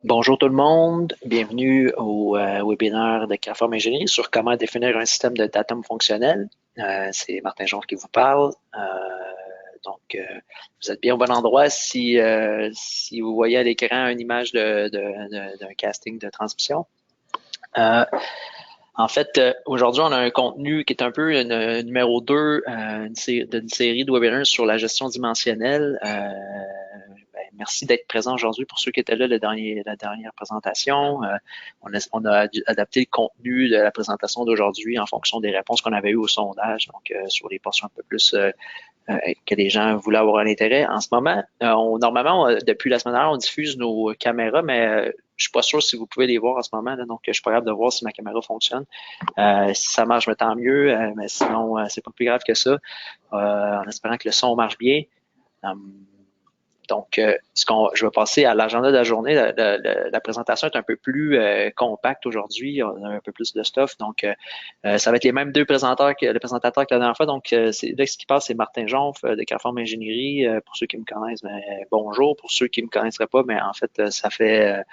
Bonjour tout le monde, bienvenue au webinaire de Craform Ingénierie sur comment définir un système de datum fonctionnel. C'est Martin Jonge qui vous parle. Vous êtes bien au bon endroit. Si vous voyez à l'écran une image d'un casting de transmission. Aujourd'hui, on a un contenu qui est un peu une numéro 2 d'une série de webinaires sur la gestion dimensionnelle. Merci d'être présent aujourd'hui pour ceux qui étaient là la dernière présentation. On a adapté le contenu de la présentation d'aujourd'hui en fonction des réponses qu'on avait eues au sondage, donc sur les portions un peu plus que les gens voulaient avoir un intérêt. En ce moment, normalement, depuis la semaine dernière, on diffuse nos caméras, mais je suis pas sûr si vous pouvez les voir en ce moment, là, donc je suis pas capable de voir si ma caméra fonctionne. Si ça marche, tant mieux, mais sinon, c'est pas plus grave que ça. En espérant que le son marche bien. Je vais passer à l'agenda de la journée. La présentation est un peu plus compacte aujourd'hui. On a un peu plus de stuff. Ça va être les mêmes deux présentateurs que la dernière fois. Là, ce qui passe, c'est Martin Jonf de Craform Ingénierie. Pour ceux qui me connaissent, bonjour. Pour ceux qui ne me connaisseraient pas, mais en fait, ça fait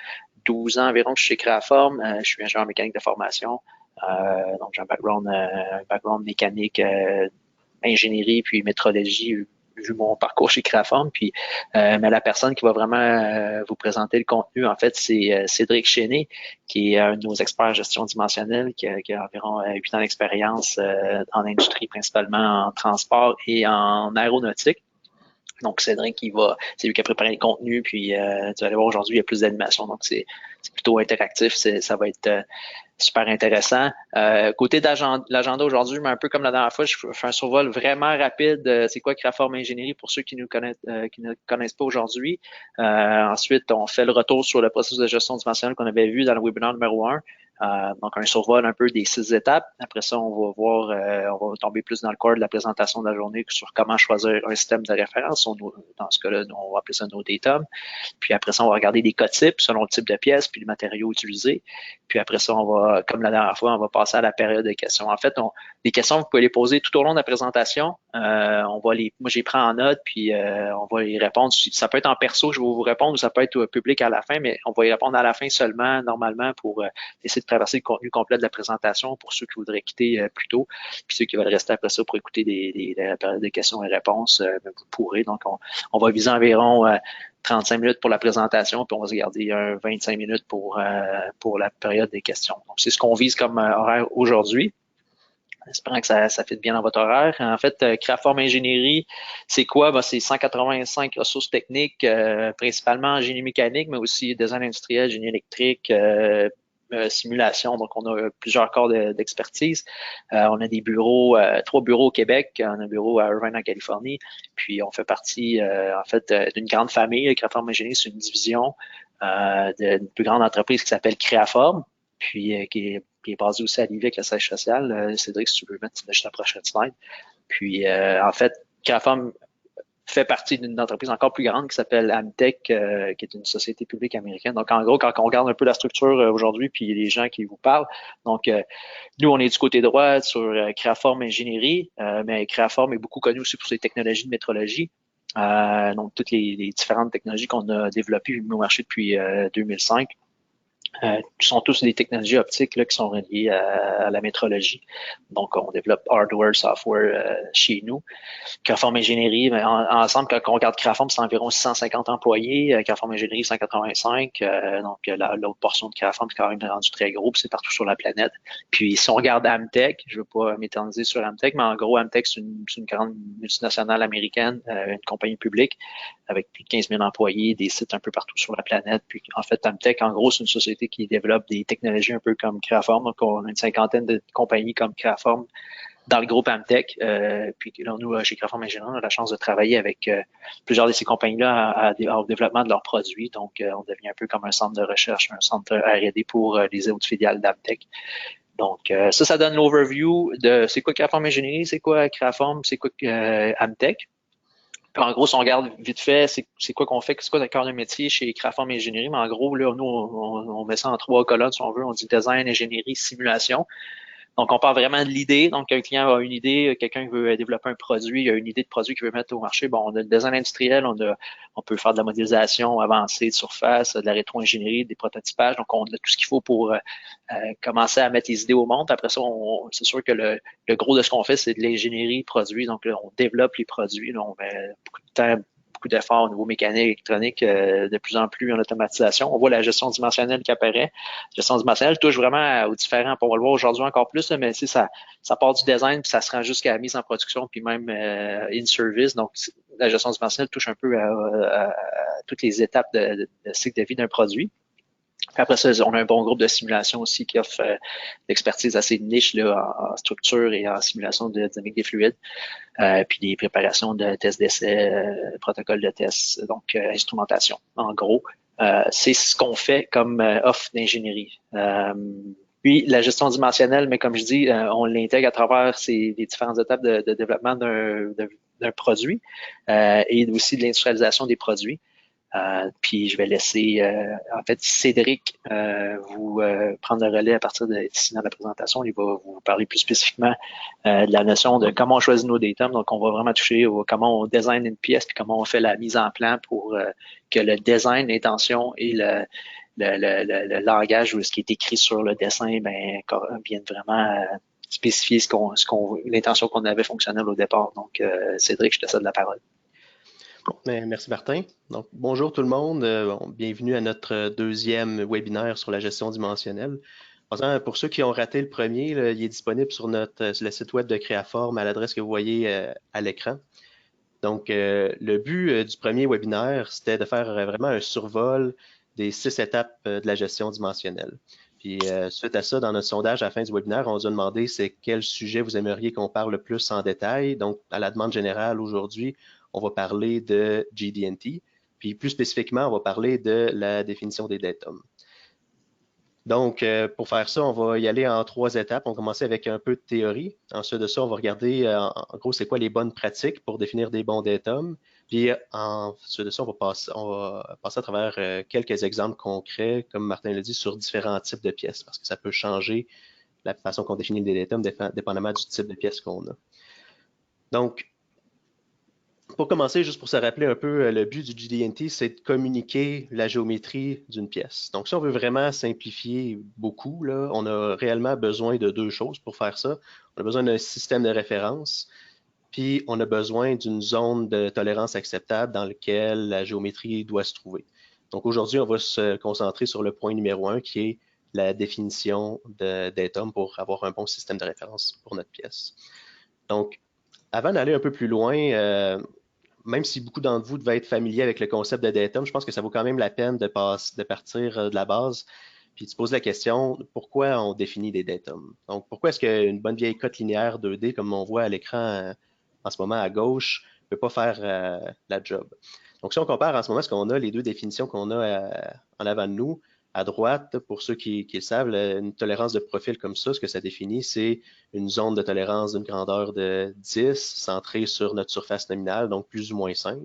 12 ans environ que je suis chez Craform. Je suis ingénieur mécanique de formation. J'ai un background mécanique, ingénierie, puis métrologie, vu mon parcours chez Craform. Mais la personne qui va vraiment vous présenter le contenu, en fait, c'est Cédric Chéné, qui est un de nos experts en gestion dimensionnelle, qui a environ 8 ans d'expérience en industrie, principalement en transport et en aéronautique. Donc, Cédric, c'est lui qui a préparé le contenu, puis tu vas aller voir aujourd'hui, il y a plus d'animation, donc c'est plutôt interactif, ça va être super intéressant. Côté l'agenda aujourd'hui, mais un peu comme la dernière fois, je fais un survol vraiment rapide. C'est quoi Craform Ingénierie pour ceux qui ne connaissent pas aujourd'hui. Ensuite, on fait le retour sur le processus de gestion dimensionnelle qu'on avait vu dans le webinaire numéro 1. Donc, un survol un peu des 6 étapes. Après ça, on va voir, on va tomber plus dans le corps de la présentation de la journée sur comment choisir un système de référence. Dans ce cas-là, on va appeler ça nos datum. Puis après ça, on va regarder des cas types selon le type de pièce puis le matériau utilisé. Puis après ça, on va, comme la dernière fois, on va passer à la période de questions. En fait, les questions, vous pouvez les poser tout au long de la présentation. Moi, j'y prends en note, puis on va y répondre. Ça peut être en perso, je vais vous répondre, ou ça peut être public à la fin, mais on va y répondre à la fin seulement, normalement, pour essayer de traverser le contenu complet de la présentation pour ceux qui voudraient quitter plus tôt, puis ceux qui veulent rester après ça pour écouter la période de questions et réponses, vous pourrez. Donc, on va viser environ 35 minutes pour la présentation, puis on va se garder 25 minutes pour la période des questions. Donc, c'est ce qu'on vise comme horaire aujourd'hui. Espérant que ça fit bien dans votre horaire. En fait, Craform Ingénierie, c'est quoi? C'est 185 ressources techniques, principalement en génie mécanique, mais aussi design industriel, génie électrique, simulation. Donc, on a plusieurs corps d'expertise. On a des bureaux, 3 bureaux au Québec, on a un bureau à Irvine en Californie. Puis, on fait partie, d'une grande famille. Craform Ingénierie, c'est une division d'une plus grande entreprise qui s'appelle Créaform, puis qui est basé aussi à Lévis avec le siège social. Cédric, si tu veux mettre juste la prochaine slide. Puis, en fait, Craform fait partie d'une entreprise encore plus grande qui s'appelle Amtech, qui est une société publique américaine. Donc, en gros, quand on regarde un peu la structure aujourd'hui, puis les gens qui vous parlent, donc, nous, on est du côté droit sur Craform Ingénierie, mais Craform est beaucoup connu aussi pour ses technologies de métrologie. Donc, toutes les différentes technologies qu'on a développées et mises au marché depuis 2005. Sont tous des technologies optiques là, qui sont reliées à la métrologie. Donc, on développe hardware, software chez nous. Craform Ingénierie, ensemble, quand on regarde Craform, c'est environ 650 employés. Craform Ingénierie, 185. L'autre portion de Craform, c'est quand même rendu très gros, puis c'est partout sur la planète. Puis, si on regarde Amtech, je ne veux pas m'éterniser sur Amtech, mais en gros, Amtech, c'est une grande multinationale américaine, une compagnie publique avec plus de 15 000 employés, des sites un peu partout sur la planète. Puis, en fait, Amtech, en gros, c'est une société qui développe des technologies un peu comme Craform. Donc, on a une cinquantaine de compagnies comme Craform dans le groupe Amtech. Puis là, nous, chez Craform Ingénierie, on a la chance de travailler avec plusieurs de ces compagnies-là au développement de leurs produits. Donc, on devient un peu comme un centre de recherche, un centre R&D pour les autres filiales d'Amtech. Donc, ça donne l'overview de c'est quoi Craform Ingénierie, c'est quoi Craform, c'est quoi Amtech. Puis en gros, si on regarde vite fait, c'est quoi qu'on fait, c'est quoi le cœur de métier chez Craform Ingénierie, mais en gros, là, nous, on met ça en 3 colonnes, si on veut. On dit design, ingénierie, simulation. Donc, on part vraiment de l'idée. Donc, un client a une idée, quelqu'un qui veut développer un produit, il a une idée de produit qu'il veut mettre au marché. Bon, on a le design industriel, on peut faire de la modélisation avancée de surface, de la rétro-ingénierie, des prototypages. Donc, on a tout ce qu'il faut pour commencer à mettre les idées au monde. Après ça, c'est sûr que le gros de ce qu'on fait, c'est de l'ingénierie produit. Donc, là, on développe les produits. Là, on met beaucoup de temps, beaucoup d'efforts au niveau mécanique, électronique, de plus en plus en automatisation. On voit la gestion dimensionnelle qui apparaît. La gestion dimensionnelle touche vraiment aux différents, on va le voir aujourd'hui encore plus, mais ça part du design, puis ça se rend jusqu'à la mise en production, puis même in service. Donc, la gestion dimensionnelle touche un peu à toutes les étapes de cycle de vie d'un produit. Puis après ça, on a un bon groupe de simulation aussi qui offre l'expertise assez niche là, en structure et en simulation de dynamique des fluides, puis des préparations de tests d'essai, protocoles de tests, donc instrumentation. En gros, c'est ce qu'on fait comme offre d'ingénierie. Puis la gestion dimensionnelle, mais comme je dis, on l'intègre à travers les différentes étapes de développement d'un produit et aussi de l'industrialisation des produits. Puis je vais laisser en fait Cédric vous prendre le relais à partir d'ici dans la présentation. Il va vous parler plus spécifiquement de la notion de comment on choisit nos datums. Donc on va vraiment toucher comment on design une pièce puis comment on fait la mise en plan pour que le design, l'intention et le langage ou ce qui est écrit sur le dessin vienne vraiment spécifier l'intention qu'on avait fonctionnelle au départ. Donc Cédric, je te cède la parole. Merci Martin. Donc, bonjour tout le monde. Bienvenue à notre deuxième webinaire sur la gestion dimensionnelle. Pour ceux qui ont raté le premier, là, il est disponible sur le site web de Créaform à l'adresse que vous voyez à l'écran. Donc, le but du premier webinaire, c'était de faire vraiment un survol des 6 étapes de la gestion dimensionnelle. Puis, suite à ça, dans notre sondage à la fin du webinaire, on vous a demandé c'est quel sujet vous aimeriez qu'on parle le plus en détail. Donc, à la demande générale aujourd'hui, on va parler de GD&T, puis plus spécifiquement, on va parler de la définition des datums. Donc, pour faire ça, on va y aller en 3 étapes. On va commencer avec un peu de théorie. Ensuite de ça, on va regarder, en gros, c'est quoi les bonnes pratiques pour définir des bons datums. Puis, ensuite de ça, on va passer à travers quelques exemples concrets, comme Martin l'a dit, sur différents types de pièces, parce que ça peut changer la façon qu'on définit des datums dépendamment du type de pièce qu'on a. Donc, pour commencer, juste pour se rappeler un peu, le but du GD&T, c'est de communiquer la géométrie d'une pièce. Donc, si on veut vraiment simplifier beaucoup, là, on a réellement besoin de 2 choses pour faire ça. On a besoin d'un système de référence, puis on a besoin d'une zone de tolérance acceptable dans laquelle la géométrie doit se trouver. Donc, aujourd'hui, on va se concentrer sur le point numéro 1, qui est la définition de datum pour avoir un bon système de référence pour notre pièce. Donc, avant d'aller un peu plus loin, même si beaucoup d'entre vous devaient être familiers avec le concept de datum, je pense que ça vaut quand même la peine de partir de la base puis de se poser la question, pourquoi on définit des datums? Donc, pourquoi est-ce qu'une bonne vieille cote linéaire 2D, comme on voit à l'écran en ce moment à gauche, ne peut pas faire la job? Donc, si on compare en ce moment ce qu'on a, les 2 définitions qu'on a en avant de nous, à droite, pour ceux qui le savent, une tolérance de profil comme ça, ce que ça définit, c'est une zone de tolérance d'une grandeur de 10 centrée sur notre surface nominale, donc plus ou moins 5.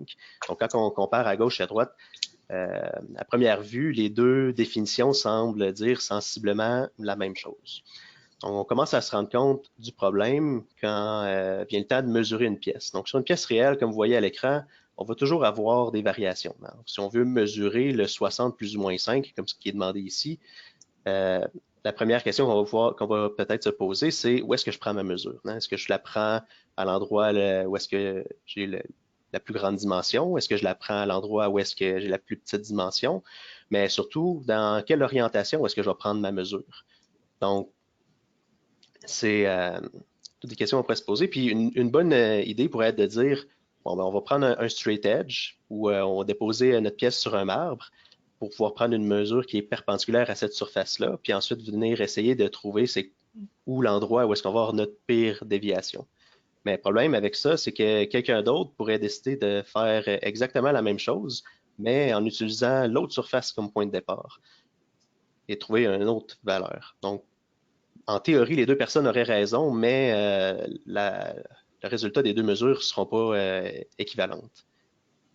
Donc, quand on compare à gauche et à droite, à première vue, les 2 définitions semblent dire sensiblement la même chose. Donc, on commence à se rendre compte du problème quand vient le temps de mesurer une pièce. Donc, sur une pièce réelle, comme vous voyez à l'écran, on va toujours avoir des variations. Donc, si on veut mesurer le 60 plus ou moins 5, comme ce qui est demandé ici, la première question qu'on va peut-être se poser, c'est où est-ce que je prends ma mesure? Est-ce que je la prends à l'endroit où est-ce que j'ai la plus grande dimension? Est-ce que je la prends à l'endroit où est-ce que j'ai la plus petite dimension? Mais surtout, dans quelle orientation est-ce que je vais prendre ma mesure? Donc, c'est toutes des questions qu'on pourrait se poser. Puis une bonne idée pourrait être de dire, bon, ben, on va prendre un straight edge où on va déposer notre pièce sur un marbre pour pouvoir prendre une mesure qui est perpendiculaire à cette surface-là, puis ensuite venir essayer de trouver c'est où l'endroit où est-ce qu'on va avoir notre pire déviation. Mais le problème avec ça, c'est que quelqu'un d'autre pourrait décider de faire exactement la même chose, mais en utilisant l'autre surface comme point de départ et trouver une autre valeur. Donc, en théorie, les 2 personnes auraient raison, mais le résultat des 2 mesures ne seront pas équivalentes.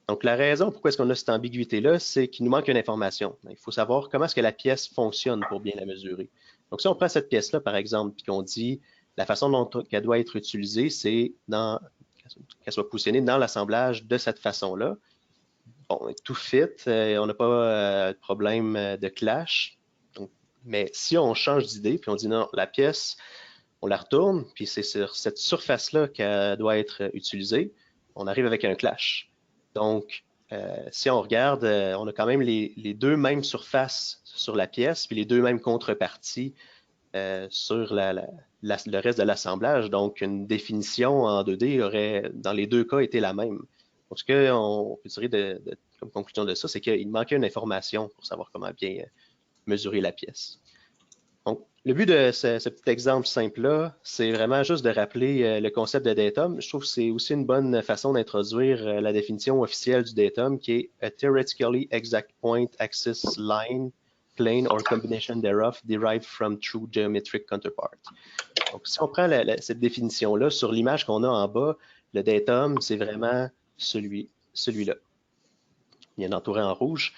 Donc, la raison pourquoi est-ce qu'on a cette ambiguïté-là, c'est qu'il nous manque une information. Il faut savoir comment est-ce que la pièce fonctionne pour bien la mesurer. Donc, si on prend cette pièce-là, par exemple, puis qu'on dit la façon dont elle doit être utilisée, c'est qu'elle soit positionnée dans l'assemblage de cette façon-là. Bon, tout fit, on n'a pas de problème de clash. Donc, mais si on change d'idée, puis on dit non, la pièce, on la retourne, puis c'est sur cette surface-là qu'elle doit être utilisée, on arrive avec un clash. Donc, si on regarde, on a quand même les deux mêmes surfaces sur la pièce, puis les deux mêmes contreparties sur le reste de l'assemblage. Donc, une définition en 2D aurait, dans les deux cas, été la même. Donc, ce qu'on peut tirer comme conclusion de ça, c'est qu'il manquait une information pour savoir comment bien mesurer la pièce. Donc, le but de ce petit exemple simple-là, c'est vraiment juste de rappeler le concept de datum. Je trouve que c'est aussi une bonne façon d'introduire la définition officielle du datum, qui est a theoretically exact point axis line plane or combination thereof derived from true geometric counterpart. Donc, si on prend cette définition-là, sur l'image qu'on a en bas, le datum, c'est vraiment celui-là. Il est entouré en rouge.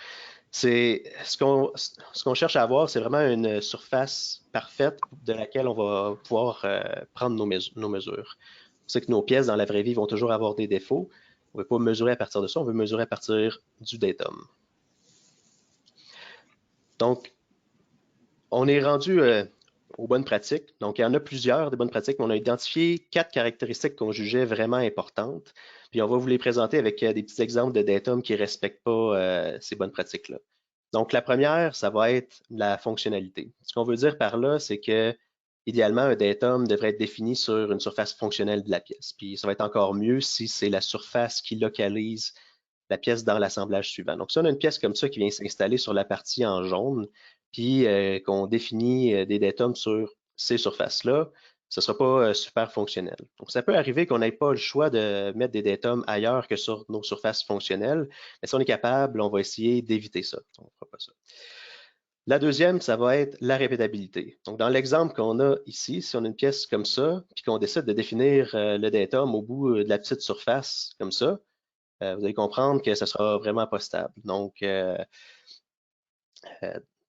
C'est ce qu'on cherche à avoir, c'est vraiment une surface parfaite de laquelle on va pouvoir prendre nos mesures. C'est que nos pièces dans la vraie vie vont toujours avoir des défauts. On ne veut pas mesurer à partir de ça, on veut mesurer à partir du datum. Donc, on est rendu aux bonnes pratiques. Donc, il y en a plusieurs des bonnes pratiques, mais on a identifié 4 caractéristiques qu'on jugeait vraiment importantes. Puis, on va vous les présenter avec des petits exemples de datum qui ne respectent pas ces bonnes pratiques-là. Donc, la première, ça va être la fonctionnalité. Ce qu'on veut dire par là, c'est que idéalement, un datum devrait être défini sur une surface fonctionnelle de la pièce. Puis, ça va être encore mieux si c'est la surface qui localise la pièce dans l'assemblage suivant. Donc, si on a une pièce comme ça qui vient s'installer sur la partie en jaune, puis qu'on définit des datums sur ces surfaces-là, ce ne sera pas super fonctionnel. Donc, ça peut arriver qu'on n'ait pas le choix de mettre des datums ailleurs que sur nos surfaces fonctionnelles, mais si on est capable, on va essayer d'éviter ça. On ne fera pas ça. La deuxième, ça va être la répétabilité. Donc, dans l'exemple qu'on a ici, si on a une pièce comme ça, puis qu'on décide de définir le datum au bout de la petite surface comme ça, vous allez comprendre que ce sera vraiment pas stable. Donc,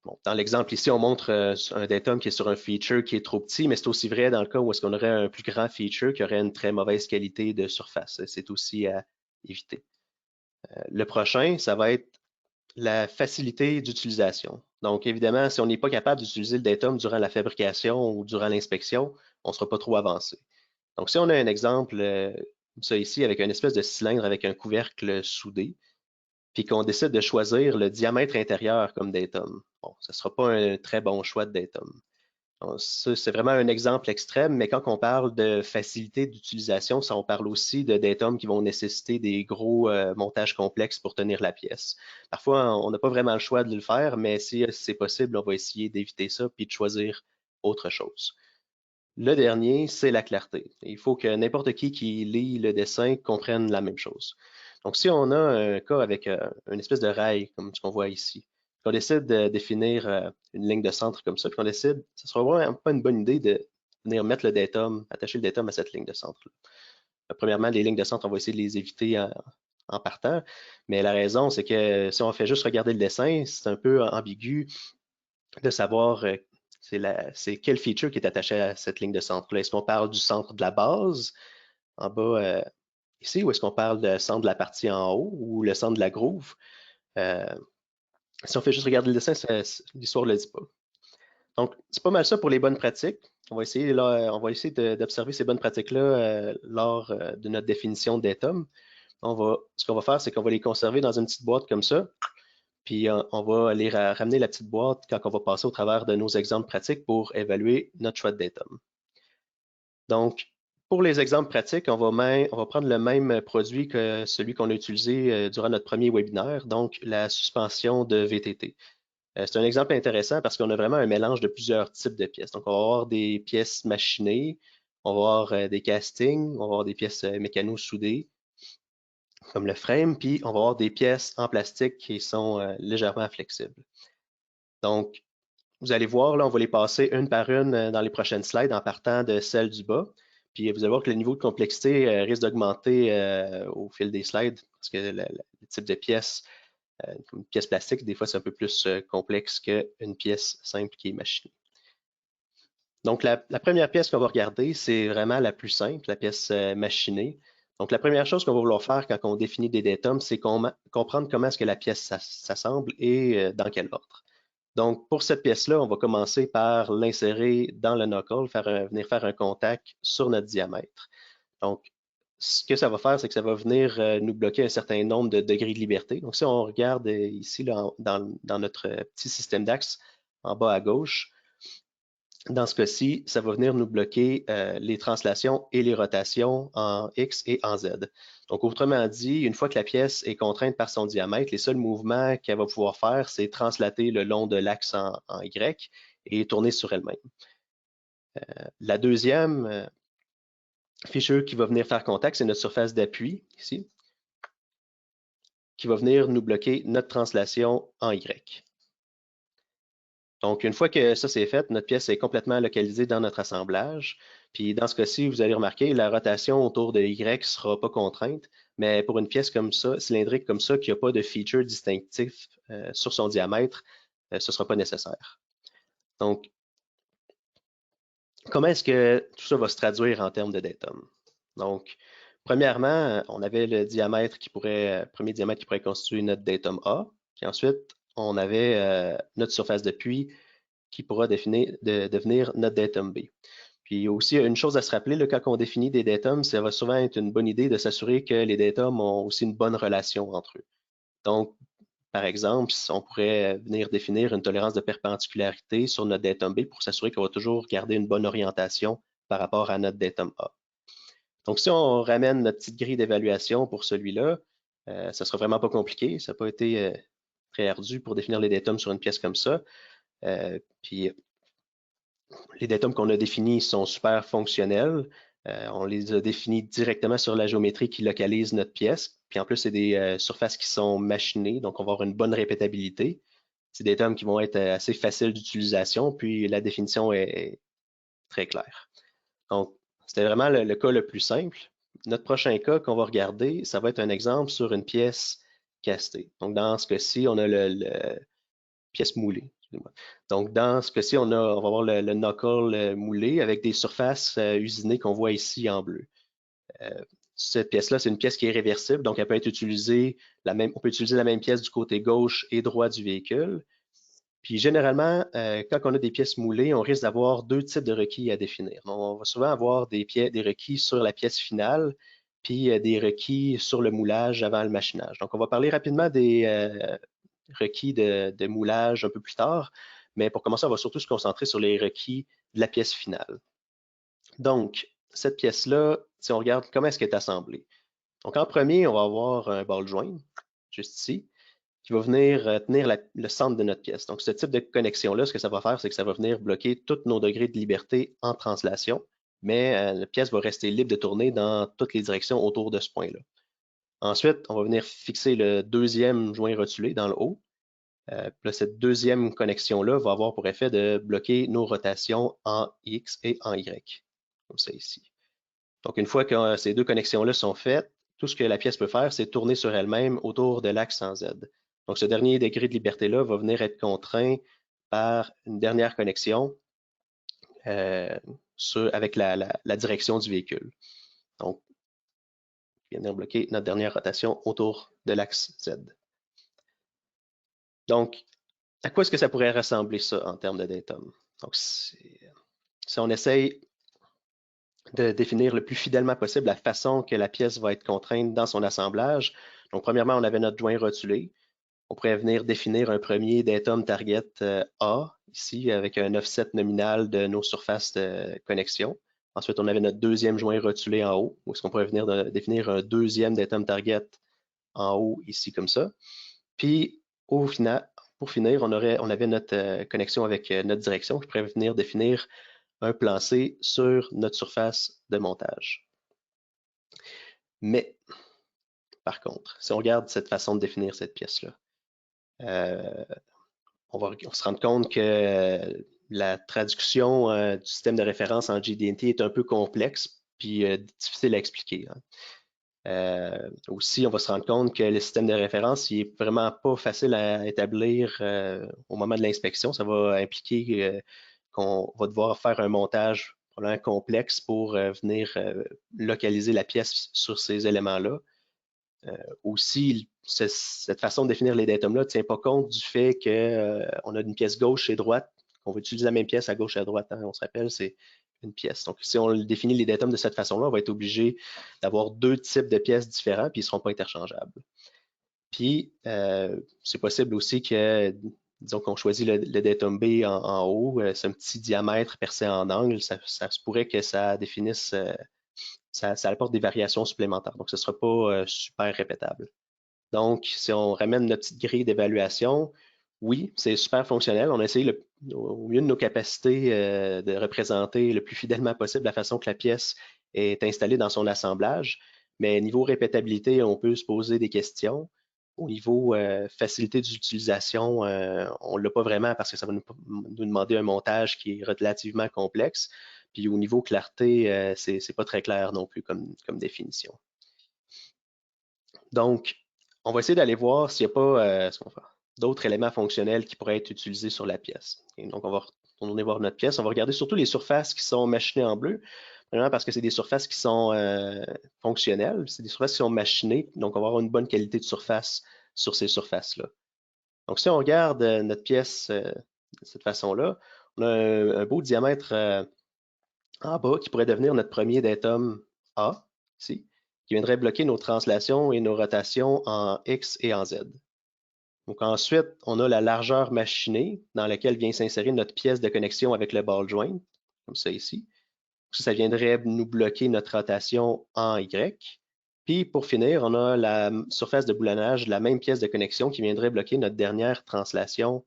bon, dans l'exemple ici, on montre un datum qui est sur un feature qui est trop petit, mais c'est aussi vrai dans le cas où est-ce qu'on aurait un plus grand feature qui aurait une très mauvaise qualité de surface. C'est aussi à éviter. Le prochain, ça va être la facilité d'utilisation. Donc, évidemment, si on n'est pas capable d'utiliser le datum durant la fabrication ou durant l'inspection, on ne sera pas trop avancé. Donc, si on a un exemple, ça ici, avec une espèce de cylindre avec un couvercle soudé, puis qu'on décide de choisir le diamètre intérieur comme datum, bon, ce ne sera pas un très bon choix de datum. C'est vraiment un exemple extrême, mais quand on parle de facilité d'utilisation, ça on parle aussi de datums qui vont nécessiter des gros montages complexes pour tenir la pièce. Parfois, on n'a pas vraiment le choix de le faire, mais si c'est possible, on va essayer d'éviter ça puis de choisir autre chose. Le dernier, c'est la clarté. Il faut que n'importe qui lit le dessin comprenne la même chose. Donc, si on a un cas avec une espèce de rail, comme ce qu'on voit ici, qu'on décide de définir une ligne de centre comme ça, puis qu'on décide, ce ne sera vraiment pas une bonne idée de venir mettre le datum, attacher le datum à cette ligne de centre. Premièrement, les lignes de centre, on va essayer de les éviter en partant, mais la raison, c'est que si on fait juste regarder le dessin, c'est un peu ambigu de savoir c'est quel feature qui est attaché à cette ligne de centre-là. Est-ce qu'on parle du centre de la base, en bas ici, ou est-ce qu'on parle du centre de la partie en haut ou le centre de la groove? Si on fait juste regarder le dessin, l'histoire ne le dit pas. Donc, c'est pas mal ça pour les bonnes pratiques. On va essayer d'observer ces bonnes pratiques-là lors de notre définition de datum. Ce qu'on va faire, c'est qu'on va les conserver dans une petite boîte comme ça. Puis on va aller ramener la petite boîte quand on va passer au travers de nos exemples pratiques pour évaluer notre choix de datum. Donc, pour les exemples pratiques, on va prendre le même produit que celui qu'on a utilisé durant notre premier webinaire, donc la suspension de VTT. C'est un exemple intéressant parce qu'on a vraiment un mélange de plusieurs types de pièces. Donc, on va avoir des pièces machinées, on va avoir des castings, on va avoir des pièces mécano-soudées, comme le frame, puis on va avoir des pièces en plastique qui sont légèrement flexibles. Donc, vous allez voir, là, on va les passer une par une dans les prochaines slides en partant de celle du bas. Puis vous allez voir que le niveau de complexité risque d'augmenter au fil des slides parce que le type de pièce, une pièce plastique, des fois, c'est un peu plus complexe qu'une pièce simple qui est machinée. Donc, la première pièce qu'on va regarder, c'est vraiment la plus simple, la pièce machinée. Donc, la première chose qu'on va vouloir faire quand on définit des datums, c'est comprendre comment est-ce que la pièce s'assemble et dans quel ordre. Donc, pour cette pièce-là, on va commencer par l'insérer dans le knuckle, venir faire un contact sur notre diamètre. Donc, ce que ça va faire, c'est que ça va venir nous bloquer un certain nombre de degrés de liberté. Donc, si on regarde ici là, dans notre petit système d'axe en bas à gauche, dans ce cas-ci, ça va venir nous bloquer les translations et les rotations en X et en Z. Donc, autrement dit, une fois que la pièce est contrainte par son diamètre, les seuls mouvements qu'elle va pouvoir faire, c'est translater le long de l'axe en Y et tourner sur elle-même. La deuxième feature qui va venir faire contact, c'est notre surface d'appui, ici, qui va venir nous bloquer notre translation en Y. Donc, une fois que ça c'est fait, notre pièce est complètement localisée dans notre assemblage. Puis dans ce cas-ci, vous allez remarquer, la rotation autour de Y ne sera pas contrainte, mais pour une pièce comme ça, cylindrique comme ça, qui n'a pas de feature distinctif sur son diamètre, ce ne sera pas nécessaire. Donc, comment est-ce que tout ça va se traduire en termes de datum? Donc, premièrement, on avait le diamètre premier diamètre qui pourrait constituer notre datum A. Puis ensuite, on avait notre surface d'appui qui pourra devenir notre datum B. Puis aussi, une chose à se rappeler, là, quand on définit des datums, ça va souvent être une bonne idée de s'assurer que les datums ont aussi une bonne relation entre eux. Donc, par exemple, on pourrait venir définir une tolérance de perpendicularité sur notre datum B pour s'assurer qu'on va toujours garder une bonne orientation par rapport à notre datum A. Donc, si on ramène notre petite grille d'évaluation pour celui-là, ça ne sera vraiment pas compliqué. Ça n'a pas été très ardu pour définir les datums sur une pièce comme ça. Puis les datums qu'on a définis sont super fonctionnels. On les a définis directement sur la géométrie qui localise notre pièce. Puis en plus, c'est des surfaces qui sont machinées, donc on va avoir une bonne répétabilité. C'est des datums qui vont être assez faciles d'utilisation, puis la définition est très claire. Donc, c'était vraiment le cas le plus simple. Notre prochain cas qu'on va regarder, ça va être un exemple sur une pièce castée. Donc, dans ce cas-ci, on a le pièce moulée. Donc, dans ce cas-ci, on va avoir le knuckle moulé avec des surfaces usinées qu'on voit ici en bleu. Cette pièce-là, c'est une pièce qui est réversible, donc elle peut être utilisée, on peut utiliser la même pièce du côté gauche et droit du véhicule. Puis généralement, quand on a des pièces moulées, on risque d'avoir deux types de requis à définir. Donc, on va souvent avoir des requis sur la pièce finale, puis des requis sur le moulage avant le machinage. Donc, on va parler rapidement des requis de moulage un peu plus tard, mais pour commencer, on va surtout se concentrer sur les requis de la pièce finale. Donc, cette pièce-là, si on regarde comment est-ce qu'elle est assemblée. Donc, en premier, on va avoir un ball joint, juste ici, qui va venir tenir le centre de notre pièce. Donc, ce type de connexion-là, ce que ça va faire, c'est que ça va venir bloquer tous nos degrés de liberté en translation, mais la pièce va rester libre de tourner dans toutes les directions autour de ce point-là. Ensuite, on va venir fixer le deuxième joint rotulé dans le haut. Là, cette deuxième connexion-là va avoir pour effet de bloquer nos rotations en X et en Y, comme ça ici. Donc, une fois que ces deux connexions-là sont faites, tout ce que la pièce peut faire, c'est tourner sur elle-même autour de l'axe en Z. Donc, ce dernier degré de liberté-là va venir être contraint par une dernière connexion avec la direction du véhicule. Donc, on va venir bloquer notre dernière rotation autour de l'axe Z. Donc, à quoi est-ce que ça pourrait ressembler ça en termes de datum? Donc, si on essaye de définir le plus fidèlement possible la façon que la pièce va être contrainte dans son assemblage. Donc, premièrement, on avait notre joint rotulé. On pourrait venir définir un premier datum target A, ici, avec un offset nominal de nos surfaces de connexion. Ensuite, on avait notre deuxième joint rotulé en haut, où est-ce qu'on pourrait venir définir un deuxième datum target en haut, ici, comme ça. Puis, au final, pour finir, on avait notre connexion avec notre direction. Je pourrais venir définir un plan C sur notre surface de montage. Mais, par contre, si on regarde cette façon de définir cette pièce-là, on va se rendre compte que la traduction du système de référence en GD&T est un peu complexe puis difficile à expliquer. Aussi, on va se rendre compte que le système de référence il est vraiment pas facile à établir au moment de l'inspection. Ça va impliquer qu'on va devoir faire un montage probablement complexe pour venir localiser la pièce sur ces éléments-là. Aussi, cette façon de définir les datums-là ne tient pas compte du fait qu'on a une pièce gauche et droite, qu'on va utiliser la même pièce à gauche et à droite, hein, on se rappelle, c'est une pièce. Donc, si on définit les datums de cette façon-là, on va être obligé d'avoir deux types de pièces différents, puis ils ne seront pas interchangeables. Puis, c'est possible aussi que, disons qu'on choisit le datum B en haut, c'est un petit diamètre percé en angle, ça se pourrait que ça définisse, ça apporte des variations supplémentaires. Donc, ce ne sera pas super répétable. Donc, si on ramène notre petite grille d'évaluation, oui, c'est super fonctionnel. On a essayé au mieux de nos capacités de représenter le plus fidèlement possible la façon que la pièce est installée dans son assemblage. Mais niveau répétabilité, on peut se poser des questions. Au niveau facilité d'utilisation, on ne l'a pas vraiment parce que ça va nous demander un montage qui est relativement complexe. Puis au niveau clarté, c'est pas très clair non plus comme définition. Donc, on va essayer d'aller voir s'il n'y a pas d'autres éléments fonctionnels qui pourraient être utilisés sur la pièce. Et donc, on va retourner voir notre pièce. On va regarder surtout les surfaces qui sont machinées en bleu, premièrement parce que c'est des surfaces qui sont fonctionnelles, c'est des surfaces qui sont machinées, donc on va avoir une bonne qualité de surface sur ces surfaces-là. Donc, si on regarde notre pièce de cette façon-là, on a un beau diamètre en bas qui pourrait devenir notre premier datum A, ici, qui viendrait bloquer nos translations et nos rotations en X et en Z. Donc ensuite, on a la largeur machinée dans laquelle vient s'insérer notre pièce de connexion avec le ball joint, comme ça ici. Ça viendrait nous bloquer notre rotation en Y. Puis pour finir, on a la surface de boulonnage de la même pièce de connexion qui viendrait bloquer notre dernière translation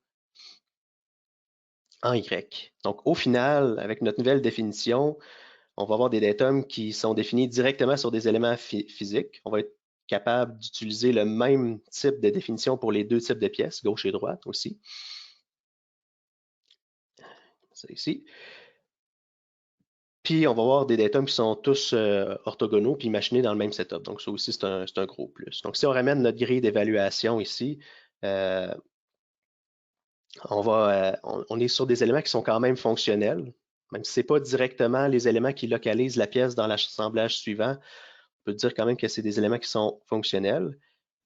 en Y. Donc au final, avec notre nouvelle définition, on va avoir des datums qui sont définis directement sur des éléments physiques. On va être capable d'utiliser le même type de définition pour les deux types de pièces, gauche et droite aussi. C'est ici. Puis, on va avoir des datums qui sont tous orthogonaux puis machinés dans le même setup. Donc, ça aussi, c'est un gros plus. Donc, si on ramène notre grille d'évaluation ici, on est sur des éléments qui sont quand même fonctionnels, même si ce n'est pas directement les éléments qui localisent la pièce dans l'assemblage suivant. On peut dire quand même que c'est des éléments qui sont fonctionnels.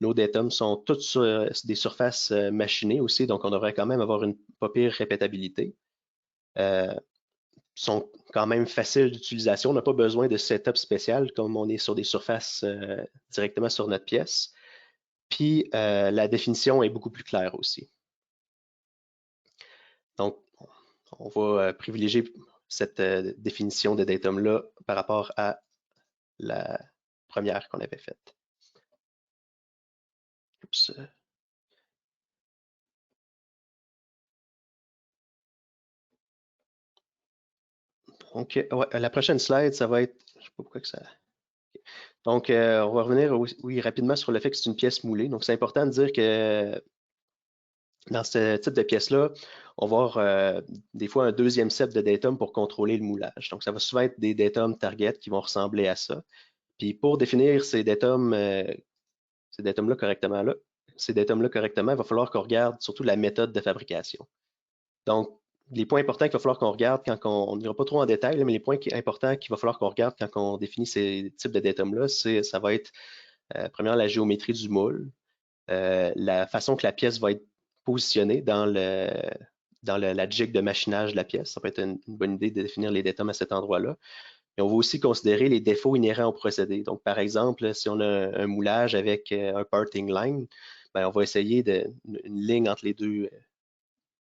Nos datums sont tous sur des surfaces machinées aussi, donc on devrait quand même avoir une pas pire répétabilité. Sont quand même faciles d'utilisation. On n'a pas besoin de setup spécial comme on est sur des surfaces directement sur notre pièce. Puis la définition est beaucoup plus claire aussi. Donc, on va privilégier cette définition de datum-là par rapport à la première qu'on avait faite. Oups. Donc, ouais, la prochaine slide, ça va être, je ne sais pas pourquoi que ça. Donc, on va revenir oui, rapidement sur le fait que c'est une pièce moulée. Donc, c'est important de dire que dans ce type de pièce-là, on va avoir des fois un deuxième set de datum pour contrôler le moulage. Donc, ça va souvent être des datums target qui vont ressembler à ça. Puis, pour définir ces datums-là correctement, il va falloir qu'on regarde surtout la méthode de fabrication. Donc, les points importants qu'il va falloir qu'on regarde quand on n'ira pas trop en détail, mais les points importants qu'il va falloir qu'on regarde quand on définit ces types de datums-là, ça va être premièrement la géométrie du moule, la façon que la pièce va être positionnée dans la jig de machinage de la pièce. Ça peut être une bonne idée de définir les datums à cet endroit-là. Et on va aussi considérer les défauts inhérents au procédé. Donc, par exemple, si on a un moulage avec un parting line, ben, on va essayer une ligne entre les deux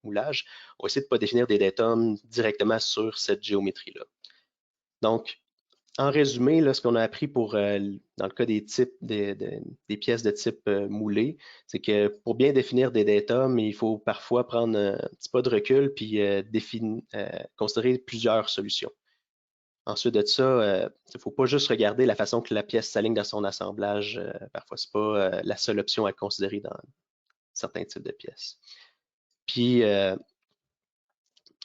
moulage, on va essayer de ne pas définir des datums directement sur cette géométrie-là. Donc, en résumé, là, ce qu'on a appris dans le cas des types des pièces de type moulé, c'est que pour bien définir des datums, il faut parfois prendre un petit pas de recul puis considérer plusieurs solutions. Ensuite de ça, il ne faut pas juste regarder la façon que la pièce s'aligne dans son assemblage. Parfois, ce n'est pas la seule option à considérer dans certains types de pièces. Puis,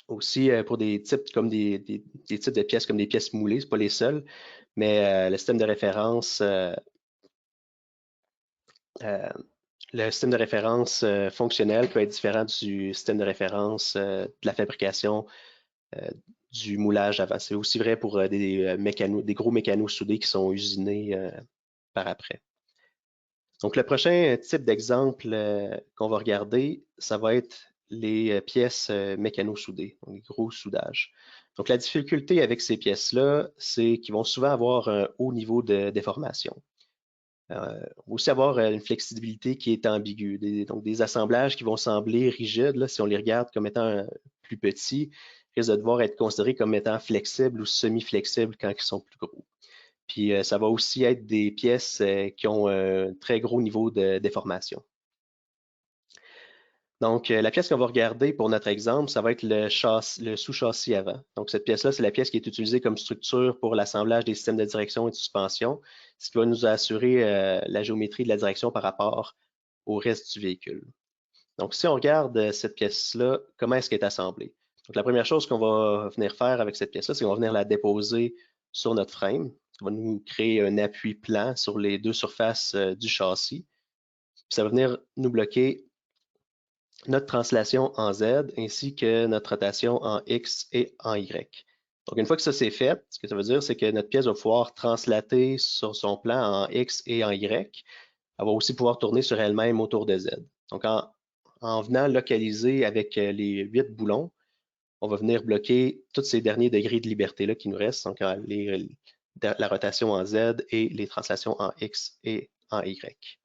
aussi pour des types comme des types de pièces comme des pièces moulées, ce pas les seuls, mais le système de référence fonctionnel peut être différent du système de référence de la fabrication du moulage avant. C'est aussi vrai pour des gros mécanos soudés qui sont usinés par après. Donc, le prochain type d'exemple qu'on va regarder, ça va être les pièces mécano-soudées, donc les gros soudages. Donc, la difficulté avec ces pièces-là, c'est qu'ils vont souvent avoir un haut niveau de déformation. On va aussi avoir une flexibilité qui est ambiguë. Donc, des assemblages qui vont sembler rigides, là, si on les regarde comme étant plus petits, risquent de devoir être considérés comme étant flexibles ou semi-flexibles quand ils sont plus gros. Puis ça va aussi être des pièces qui ont un très gros niveau de déformation. Donc, la pièce qu'on va regarder pour notre exemple, ça va être le sous-châssis avant. Donc, cette pièce-là, c'est la pièce qui est utilisée comme structure pour l'assemblage des systèmes de direction et de suspension, ce qui va nous assurer la géométrie de la direction par rapport au reste du véhicule. Donc, si on regarde cette pièce-là, comment est-ce qu'elle est assemblée? Donc, la première chose qu'on va venir faire avec cette pièce-là, c'est qu'on va venir la déposer sur notre frame. Ça va nous créer un appui plan sur les deux surfaces du châssis. Puis ça va venir nous bloquer notre translation en Z ainsi que notre rotation en X et en Y. Donc, une fois que ça c'est fait, ce que ça veut dire, c'est que notre pièce va pouvoir translater sur son plan en X et en Y. Elle va aussi pouvoir tourner sur elle-même autour de Z. Donc, en venant localiser avec les 8 boulons, on va venir bloquer tous ces derniers degrés de liberté-là qui nous restent, donc la rotation en Z et les translations en X et en Y.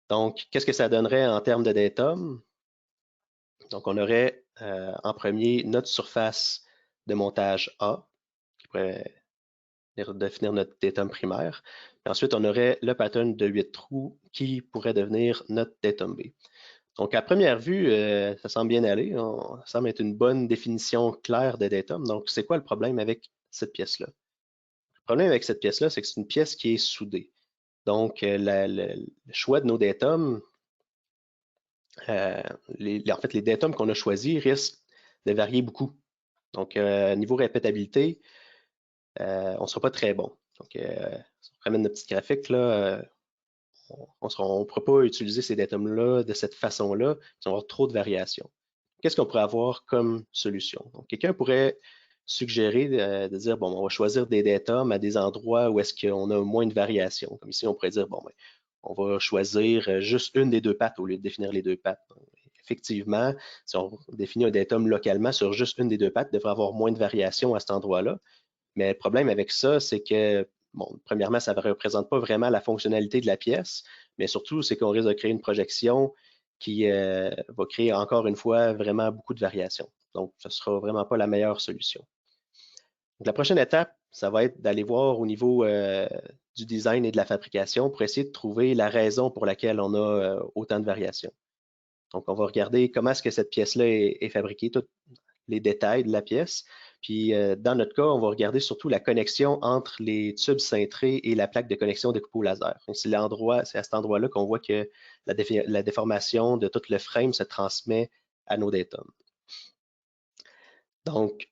Donc, qu'est-ce que ça donnerait en termes de datum? Donc, on aurait en premier notre surface de montage A, qui pourrait définir notre datum primaire. Et ensuite, on aurait le pattern de 8 trous qui pourrait devenir notre datum B. Donc, à première vue, ça semble bien aller. Ça semble être une bonne définition claire de datum. Donc, c'est quoi le problème avec cette pièce-là? Le problème avec cette pièce-là, c'est que c'est une pièce qui est soudée. Donc, le choix de nos datums, en fait, les datums qu'on a choisis risquent de varier beaucoup. Donc, niveau répétabilité, on ne sera pas très bon. Donc, si on ramène notre petit graphique, là, on ne pourra pas utiliser ces datums-là de cette façon-là, si on va avoir trop de variations. Qu'est-ce qu'on pourrait avoir comme solution? Donc, quelqu'un pourrait suggérer de dire, bon, on va choisir des datums à des endroits où est-ce qu'on a moins de variations. Comme ici, on pourrait dire, bon, ben, on va choisir juste une des deux pattes au lieu de définir les deux pattes. Donc, effectivement, si on définit un datum localement sur juste une des deux pattes, il devrait avoir moins de variations à cet endroit-là. Mais le problème avec ça, c'est que, bon, premièrement, ça ne représente pas vraiment la fonctionnalité de la pièce, mais surtout, c'est qu'on risque de créer une projection qui va créer encore une fois vraiment beaucoup de variations. Donc, ce ne sera vraiment pas la meilleure solution. Donc, la prochaine étape, ça va être d'aller voir au niveau du design et de la fabrication pour essayer de trouver la raison pour laquelle on a autant de variations. Donc, on va regarder comment est-ce que cette pièce-là est fabriquée, tous les détails de la pièce. Puis, dans notre cas, on va regarder surtout la connexion entre les tubes cintrés et la plaque de connexion découpée au laser. C'est à cet endroit-là qu'on voit que la déformation de tout le frame se transmet à nos datums. Donc,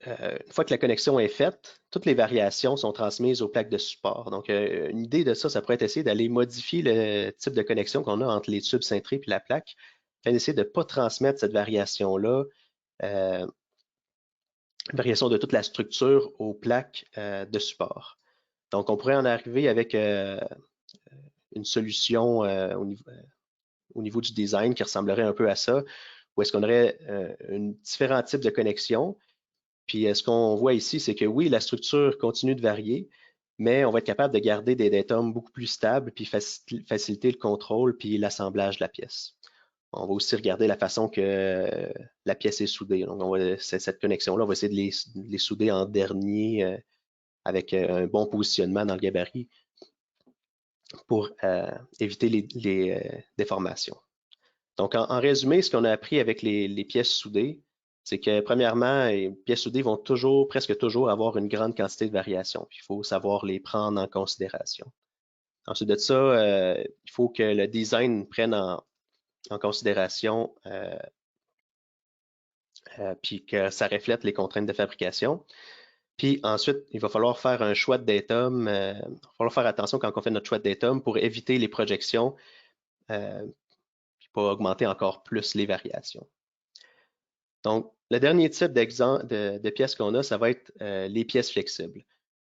une fois que la connexion est faite, toutes les variations sont transmises aux plaques de support. Donc, une idée de ça, ça pourrait être essayer d'aller modifier le type de connexion qu'on a entre les tubes cintrés et la plaque, afin d'essayer de ne pas transmettre cette variation-là, variation de toute la structure aux plaques de support. Donc, on pourrait en arriver avec une solution au niveau du design qui ressemblerait un peu à ça, où est-ce qu'on aurait différents types de connexions. Puis, ce qu'on voit ici, c'est que oui, la structure continue de varier, mais on va être capable de garder des datums beaucoup plus stables, puis faciliter le contrôle, puis l'assemblage de la pièce. On va aussi regarder la façon que la pièce est soudée. Donc, cette connexion-là, on va essayer de les souder en dernier avec un bon positionnement dans le gabarit pour éviter les déformations. Donc, en résumé, ce qu'on a appris avec les pièces soudées, c'est que premièrement, les pièces soudées vont presque toujours avoir une grande quantité de variations. Puis il faut savoir les prendre en considération. Ensuite de ça, il faut que le design prenne en considération puis que ça reflète les contraintes de fabrication. Puis ensuite, il va falloir faire un choix de datum. Il va falloir faire attention quand on fait notre choix de datum pour éviter les projections puis pas augmenter encore plus les variations. Donc, le dernier type de pièces qu'on a, ça va être les pièces flexibles.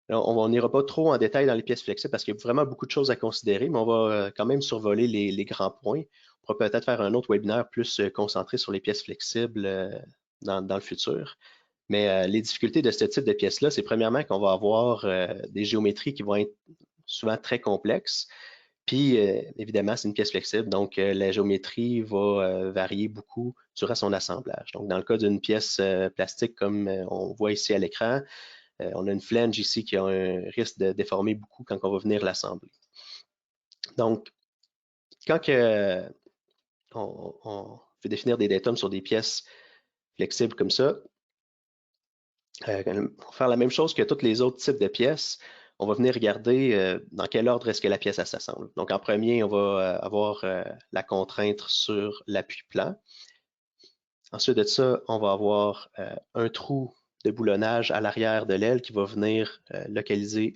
Alors, on n'ira pas trop en détail dans les pièces flexibles parce qu'il y a vraiment beaucoup de choses à considérer, mais on va quand même survoler les grands points. On pourra peut-être faire un autre webinaire plus concentré sur les pièces flexibles dans le futur. Mais les difficultés de ce type de pièces-là, c'est premièrement qu'on va avoir des géométries qui vont être souvent très complexes. Puis, évidemment, c'est une pièce flexible, donc la géométrie va varier beaucoup durant son assemblage. Donc, dans le cas d'une pièce plastique comme on voit ici à l'écran, on a une flange ici qui a un risque de déformer beaucoup quand on va venir l'assembler. Donc, quand on veut définir des datums sur des pièces flexibles comme ça, pour faire la même chose que tous les autres types de pièces, on va venir regarder dans quel ordre est-ce que la pièce s'assemble. Donc, en premier, on va avoir la contrainte sur l'appui plan. Ensuite de ça, on va avoir un trou de boulonnage à l'arrière de l'aile qui va venir localiser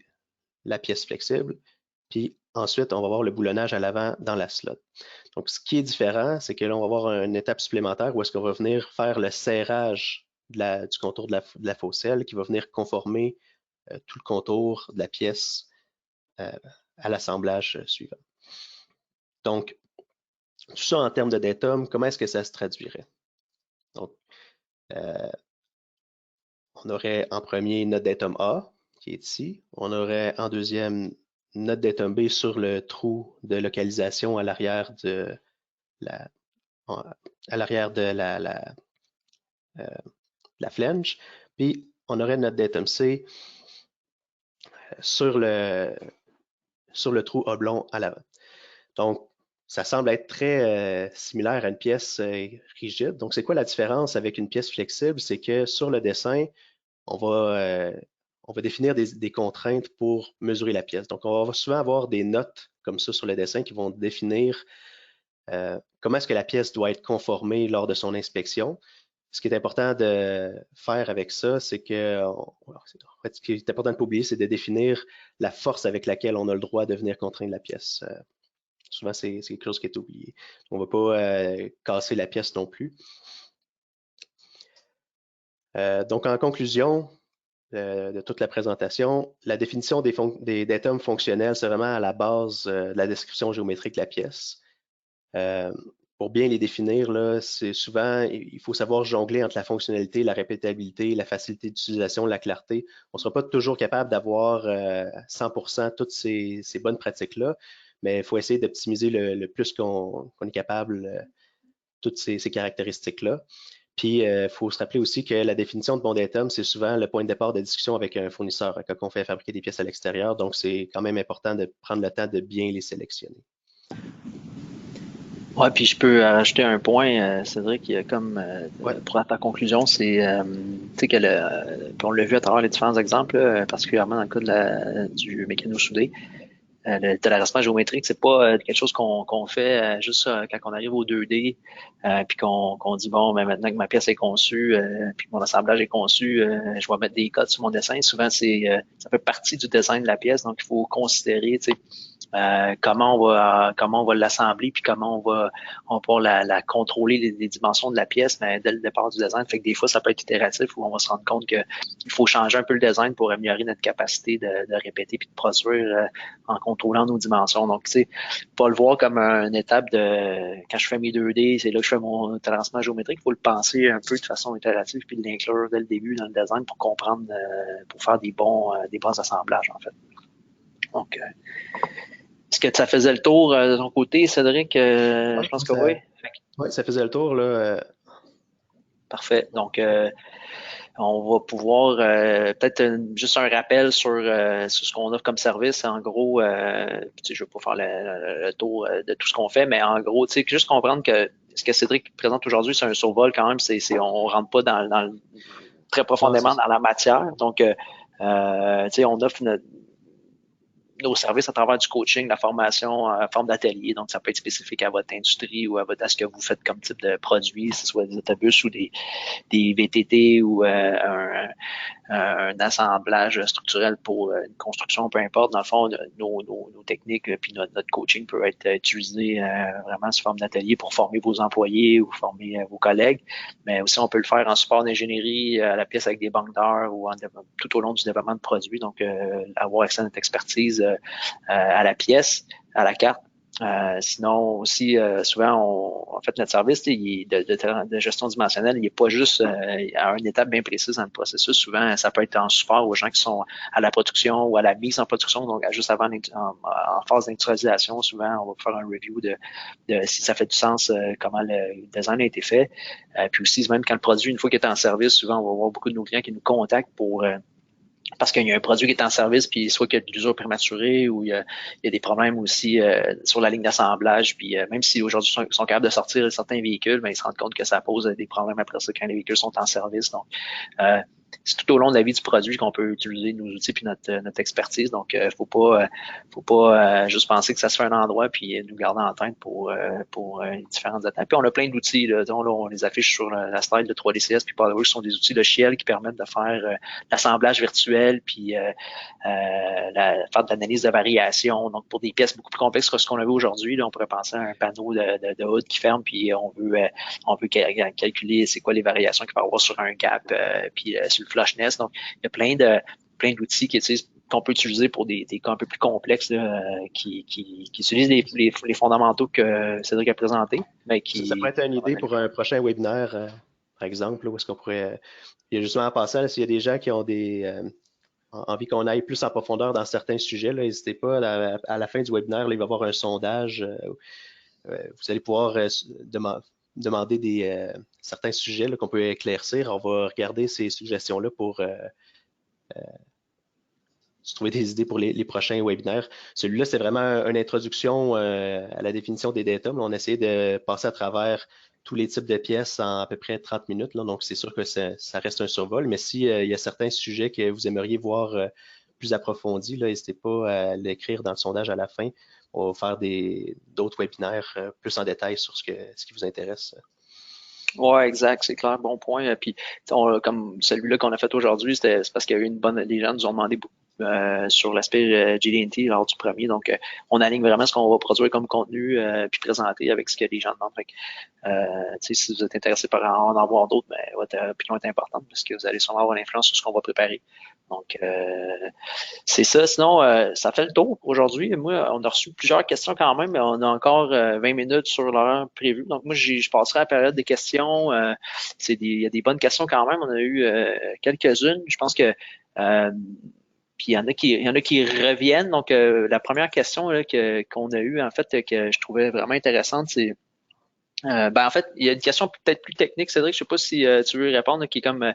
la pièce flexible. Puis ensuite, on va avoir le boulonnage à l'avant dans la slot. Donc, ce qui est différent, c'est que là, on va avoir une étape supplémentaire où est-ce qu'on va venir faire le serrage du contour de la fausse aile qui va venir conformer tout le contour de la pièce à l'assemblage suivant. Donc, tout ça en termes de datum, comment est-ce que ça se traduirait? Donc, on aurait en premier notre datum A, qui est ici. On aurait en deuxième notre datum B sur le trou de localisation à l'arrière de la, la flange. Puis, on aurait notre datum C sur le trou oblong à l'avant. Donc, ça semble être très similaire à une pièce rigide. Donc, c'est quoi la différence avec une pièce flexible? C'est que sur le dessin, on va définir des contraintes pour mesurer la pièce. Donc, on va souvent avoir des notes comme ça sur le dessin qui vont définir comment est-ce que la pièce doit être conformée lors de son inspection. Ce qui est important de faire avec ça, c'est que, ce qui est important de ne pas oublier, c'est de définir la force avec laquelle on a le droit de venir contraindre la pièce. Souvent, c'est quelque chose qui est oublié. On ne va pas casser la pièce non plus. Donc, en conclusion de toute la présentation, la définition des datums fonctionnels, c'est vraiment à la base de la description géométrique de la pièce. Pour bien les définir, c'est souvent, il faut savoir jongler entre la fonctionnalité, la répétabilité, la facilité d'utilisation, la clarté. On ne sera pas toujours capable d'avoir 100% toutes ces bonnes pratiques-là, mais il faut essayer d'optimiser le plus qu'on est capable toutes ces caractéristiques-là. Puis, il faut se rappeler aussi que la définition de bon datum, c'est souvent le point de départ de discussion avec un fournisseur quand on fait fabriquer des pièces à l'extérieur. Donc, c'est quand même important de prendre le temps de bien les sélectionner. Ouais, puis je peux rajouter un point, Cédric, comme pour ta conclusion, c'est tu sais que puis on l'a vu à travers les différents exemples, particulièrement dans le cas du mécano soudé. Le terrassement géométrique, c'est pas quelque chose qu'on fait juste quand on arrive au 2D, puis qu'on dit bon, ben maintenant que ma pièce est conçue, puis que mon assemblage est conçu, je vais mettre des codes sur mon dessin. Souvent, ça fait partie du design de la pièce, donc il faut considérer, tu sais, comment on va l'assembler, puis comment on va la contrôler les dimensions de la pièce, mais dès le départ du design. Fait que des fois, ça peut être itératif où on va se rendre compte qu'il faut changer un peu le design pour améliorer notre capacité de répéter puis de produire en contrôlant nos dimensions. Donc, tu sais, pas le voir comme une étape de quand je fais mes 2D, c'est là que je fais mon traitement géométrique. Il faut le penser un peu de façon itérative puis l'inclure dès le début dans le design pour comprendre, pour faire des bons assemblages, en fait. Donc, est-ce que ça faisait le tour de ton côté, Cédric? Je pense que oui. Oui, ça faisait le tour, là. Parfait. Donc, on va pouvoir peut-être juste un rappel sur ce qu'on offre comme service. En gros, je ne vais pas faire le tour de tout ce qu'on fait, mais en gros, juste comprendre que ce que Cédric présente aujourd'hui, c'est un survol quand même. On ne rentre pas très profondément dans la matière. Donc, on offre nos services à travers du coaching, la formation en forme d'atelier. Donc, ça peut être spécifique à votre industrie ou à ce que vous faites comme type de produit, que ce soit des autobus ou des VTT ou un assemblage structurel pour une construction, peu importe. Dans le fond, nos techniques puis notre coaching peut être utilisé vraiment sous forme d'atelier pour former vos employés ou former vos collègues. Mais aussi, on peut le faire en support d'ingénierie à la pièce avec des banques d'heures ou tout au long du développement de produits. Donc, avoir accès à notre expertise à la pièce, à la carte. Sinon aussi, souvent, en fait, notre service de gestion dimensionnelle, il n'est pas juste à une étape bien précise dans le processus. Souvent, ça peut être en support aux gens qui sont à la production ou à la mise en production, donc juste avant en phase d'industrialisation. Souvent, on va faire un review de si ça fait du sens, comment le design a été fait. Puis aussi, même quand le produit, une fois qu'il est en service, souvent, on va avoir beaucoup de nos clients qui nous contactent parce qu'il y a un produit qui est en service, puis soit qu'il y a de l'usure prématurée ou il y a des problèmes aussi sur la ligne d'assemblage. Puis même si aujourd'hui ils sont capables de sortir certains véhicules, mais ils se rendent compte que ça pose des problèmes après ça quand les véhicules sont en service. Donc, c'est tout au long de la vie du produit qu'on peut utiliser nos outils puis notre expertise. Donc, faut pas juste penser que ça se fait à un endroit puis nous garder en tête pour différentes étapes. Puis on a plein d'outils. Là, on les affiche sur la slide de 3DCS puis PowerWorks sont des outils logiciels qui permettent de faire l'assemblage virtuel puis faire de l'analyse de variation. Donc, pour des pièces beaucoup plus complexes que ce qu'on avait aujourd'hui, on pourrait penser à un panneau de HUD qui ferme puis on veut calculer c'est quoi les variations qu'il va y avoir sur un gap puis sur le flushness. Donc, il y a plein d'outils qu'on peut utiliser pour des cas un peu plus complexes là, qui utilisent les fondamentaux que Cédric a présentés. Mais Ça pourrait être une idée pour un prochain webinaire, par exemple, où est-ce qu'on pourrait... Il y a justement en passant, s'il y a des gens qui ont envie qu'on aille plus en profondeur dans certains sujets, n'hésitez pas, à la fin du webinaire, là, il va y avoir un sondage. Vous allez pouvoir demander certains sujets qu'on peut éclaircir. On va regarder ces suggestions-là pour se trouver des idées pour les prochains webinaires. Celui-là, c'est vraiment une introduction à la définition des data. On a essayé de passer à travers tous les types de pièces en à peu près 30 minutes. Là. Donc, c'est sûr que ça reste un survol. Mais s'il y a certains sujets que vous aimeriez voir plus approfondis, n'hésitez pas à l'écrire dans le sondage à la fin. On va faire d'autres webinaires plus en détail sur ce qui vous intéresse. Oui, exact, c'est clair, bon point. Puis, comme celui-là qu'on a fait aujourd'hui, c'est parce qu'il y a eu les gens nous ont demandé beaucoup sur l'aspect GD&T lors du premier. Donc, on aligne vraiment ce qu'on va produire comme contenu puis présenter avec ce que les gens demandent. Fait que, si vous êtes intéressé par en avoir d'autres, ben, votre opinion est importante parce que vous allez sûrement avoir l'influence sur ce qu'on va préparer. Donc, c'est ça. Sinon, ça fait le tour aujourd'hui. Moi, on a reçu plusieurs questions quand même, mais on a encore 20 minutes sur l'heure prévue. Donc, moi, je passerai à la période des questions. Il y a des bonnes questions quand même. On a eu quelques-unes. Je pense que puis il y en a qui reviennent. Donc, la première question là, qu'on a eue, en fait, que je trouvais vraiment intéressante, c'est en fait, il y a une question peut-être plus technique, Cédric, je sais pas si tu veux y répondre, qui est comme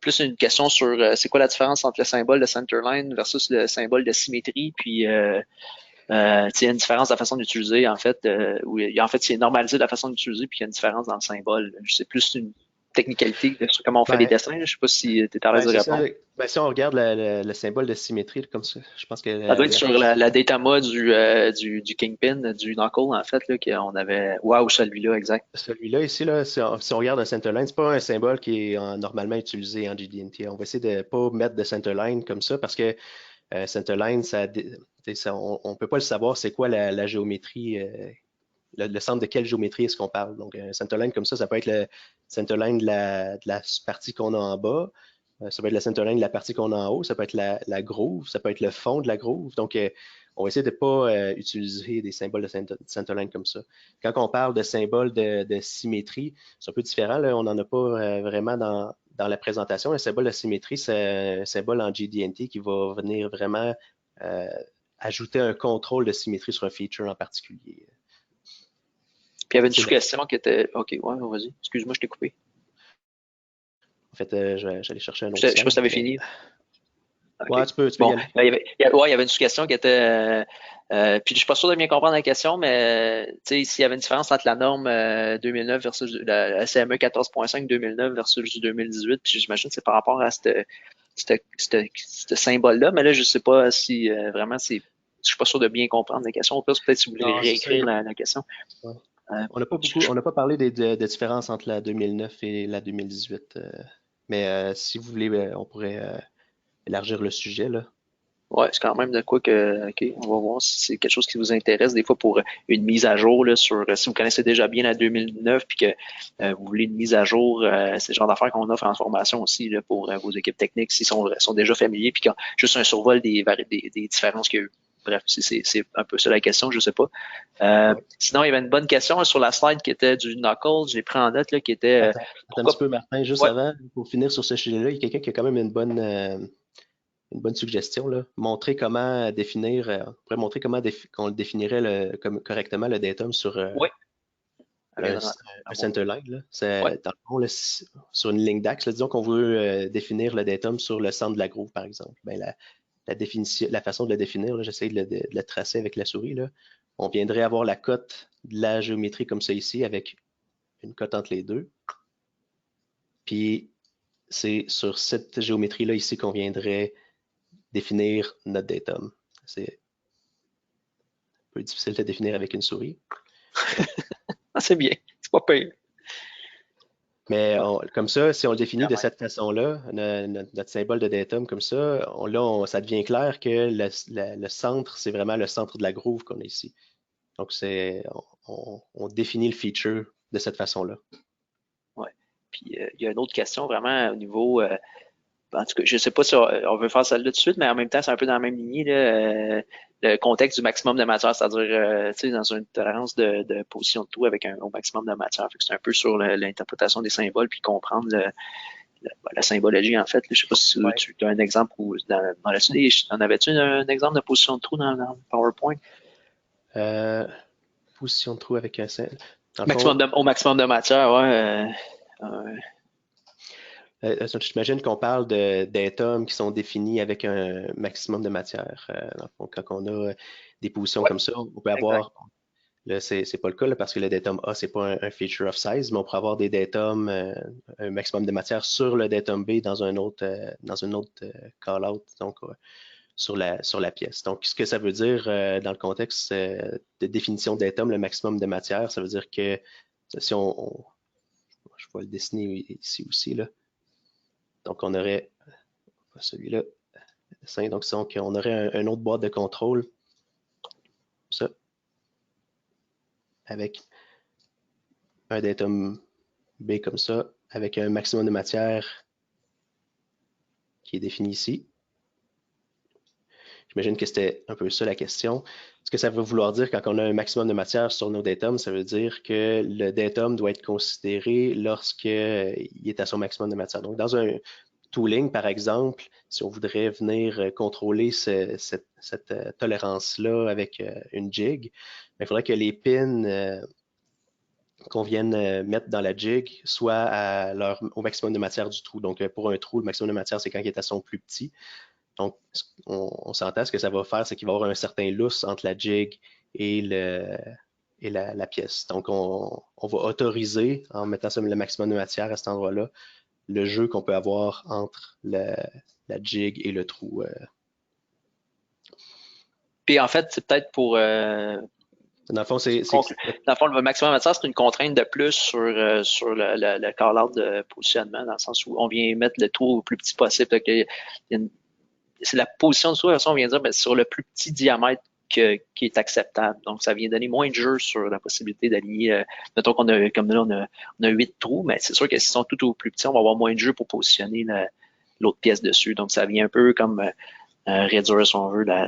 plus une question sur c'est quoi la différence entre le symbole de centerline versus le symbole de symétrie, puis il y a une différence dans la façon d'utiliser, en fait, en fait, c'est normalisé la façon d'utiliser, puis il y a une différence dans le symbole. C'est plus une technicalité sur comment on fait les dessins. Je sais pas si tu es à l'aise de répondre. Si on regarde le symbole de symétrie, comme ça, je pense que... Ça doit être sur la datama du Kingpin, du Knuckle, en fait, là, qu'on avait... Wow, celui-là, exact. Celui-là, ici, là, si on regarde un centerline, c'est pas un symbole qui est normalement utilisé en GD&T. On va essayer de ne pas mettre de centerline comme ça parce que centerline, on ne peut pas le savoir c'est quoi la géométrie, le centre de quelle géométrie est-ce qu'on parle. Donc, un centerline comme ça peut être le centerline de la partie qu'on a en bas, ça peut être le centerline de la partie qu'on a en haut, ça peut être la groove, ça peut être le fond de la groove. Donc, on va essayer de ne pas utiliser des symboles de centerline comme ça. Quand on parle de symboles de symétrie, c'est un peu différent. Là, on n'en a pas vraiment dans la présentation. Le symbole de symétrie, c'est un symbole en GD&T qui va venir vraiment ajouter un contrôle de symétrie sur un feature en particulier. Puis il y avait une sous-question qui était... OK, ouais, vas-y. Excuse-moi, je t'ai coupé. En fait, j'allais chercher un autre. Je sais pas si tu avais fini. Okay. Ouais, tu peux bon, y aller. Il y avait une sous-question qui était... puis je suis pas sûr de bien comprendre la question, mais s'il y avait une différence entre la norme 2009 versus la CME 14.5 2009 versus du 2018, puis j'imagine que c'est par rapport à ce symbole-là, mais là, je sais pas si vraiment c'est... Je suis pas sûr de bien comprendre la question. Peut-être si vous voulez réécrire la question. Ouais. On n'a pas parlé des différences entre la 2009 et la 2018. Mais si vous voulez, on pourrait élargir le sujet, là. Ouais, c'est quand même de quoi que, OK, on va voir si c'est quelque chose qui vous intéresse. Des fois, pour une mise à jour, là, sur, si vous connaissez déjà bien la 2009 puis que vous voulez une mise à jour, c'est le genre d'affaires qu'on offre en formation aussi, là, pour vos équipes techniques s'ils sont déjà familiers puis qu'ils ont juste un survol des différences qu'il y a eu. Bref, c'est un peu ça la question, je sais pas. Ouais. Sinon, il y avait une bonne question là, sur la slide qui était du knuckle, je l'ai pris en note, là, qui était Attends un petit pourquoi. peu, Martin, juste Ouais, avant, pour finir sur ce sujet-là, il y a quelqu'un qui a quand même une bonne suggestion, là. Montrer comment définir, on pourrait montrer comment qu'on le définirait correctement le datum sur ouais, elle vient un, de un avoir. centerline, là. Ouais, Dans le fond, là, sur une ligne d'axe, là, disons qu'on veut définir le datum sur le centre de la groove, par exemple. Ben, la définition, la façon de le définir, j'essaie de le tracer avec la souris, là. On viendrait avoir la cote de la géométrie comme ça ici, avec une cote entre les deux. Puis c'est sur cette géométrie-là ici qu'on viendrait définir notre datum. C'est un peu difficile de définir avec une souris. ah, c'est bien, c'est pas pire. Mais comme ça, si on le définit Quand de même. cette façon-là, notre symbole de datum comme ça, ça devient clair que le centre, c'est vraiment le centre de la groove qu'on a ici. Donc, on définit le feature de cette façon-là. Ouais. Puis il y a une autre question vraiment au niveau. En tout cas, je sais pas si on veut faire celle-là tout de suite, mais en même temps, c'est un peu dans la même lignée, là, le contexte du maximum de matière, c'est-à-dire tu sais, dans une tolérance de position de trou avec un au maximum de matière. Fait que c'est un peu sur l'interprétation des symboles puis comprendre la symbologie en fait. Là. Je sais pas si Ouais. tu as un exemple ou en avais-tu un exemple de position de trou dans le PowerPoint? Euh, Position de trou avec un sein. Dans le Maximum fond, au maximum de matière, ouais. j'imagine qu'on parle d'atomes qui sont définis avec un maximum de matière. Dans le fond, quand on a des positions Ouais, comme ça, on peut exact. avoir, là, c'est pas le cas là, parce que le datum A, c'est pas un feature of size, mais on pourrait avoir des datums, un maximum de matière sur le datum B dans une autre call-out, donc sur la pièce. Donc, ce que ça veut dire dans le contexte de définition de datum, le maximum de matière, ça veut dire que si je vais le dessiner ici aussi, là. Donc, on aurait celui-là, donc on aurait un autre boîte de contrôle, ça, avec un datum B comme ça, avec un maximum de matière qui est défini ici. J'imagine que c'était un peu ça la question. Ce que ça veut vouloir dire quand on a un maximum de matière sur nos datums, ça veut dire que le datum doit être considéré lorsqu'il est à son maximum de matière. Donc, dans un tooling, par exemple, si on voudrait venir contrôler cette tolérance-là avec une jig, il faudrait que les pins qu'on vienne mettre dans la jig soient au maximum de matière du trou. Donc, pour un trou, le maximum de matière, c'est quand il est à son plus petit. Donc, on s'entend, ce que ça va faire, c'est qu'il va y avoir un certain lousse entre la jig et, la pièce. Donc, on va autoriser, en mettant le maximum de matière à cet endroit-là, le jeu qu'on peut avoir entre la jig et le trou. Puis en fait, c'est peut-être pour Dans le fond, dans le fond, le maximum de matière, c'est une contrainte de plus sur le call-out de positionnement, dans le sens où on vient mettre le trou au plus petit possible. C'est la position de trou, de toute façon, on vient dire ben, sur le plus petit diamètre qui est acceptable. Donc, ça vient donner moins de jeu sur la possibilité d'aligner. Mettons qu'on a, comme là, on a 8 trous, mais c'est sûr que s'ils sont tout au plus petits, on va avoir moins de jeu pour positionner l'autre pièce dessus. Donc, ça vient un peu comme réduire, si on veut, la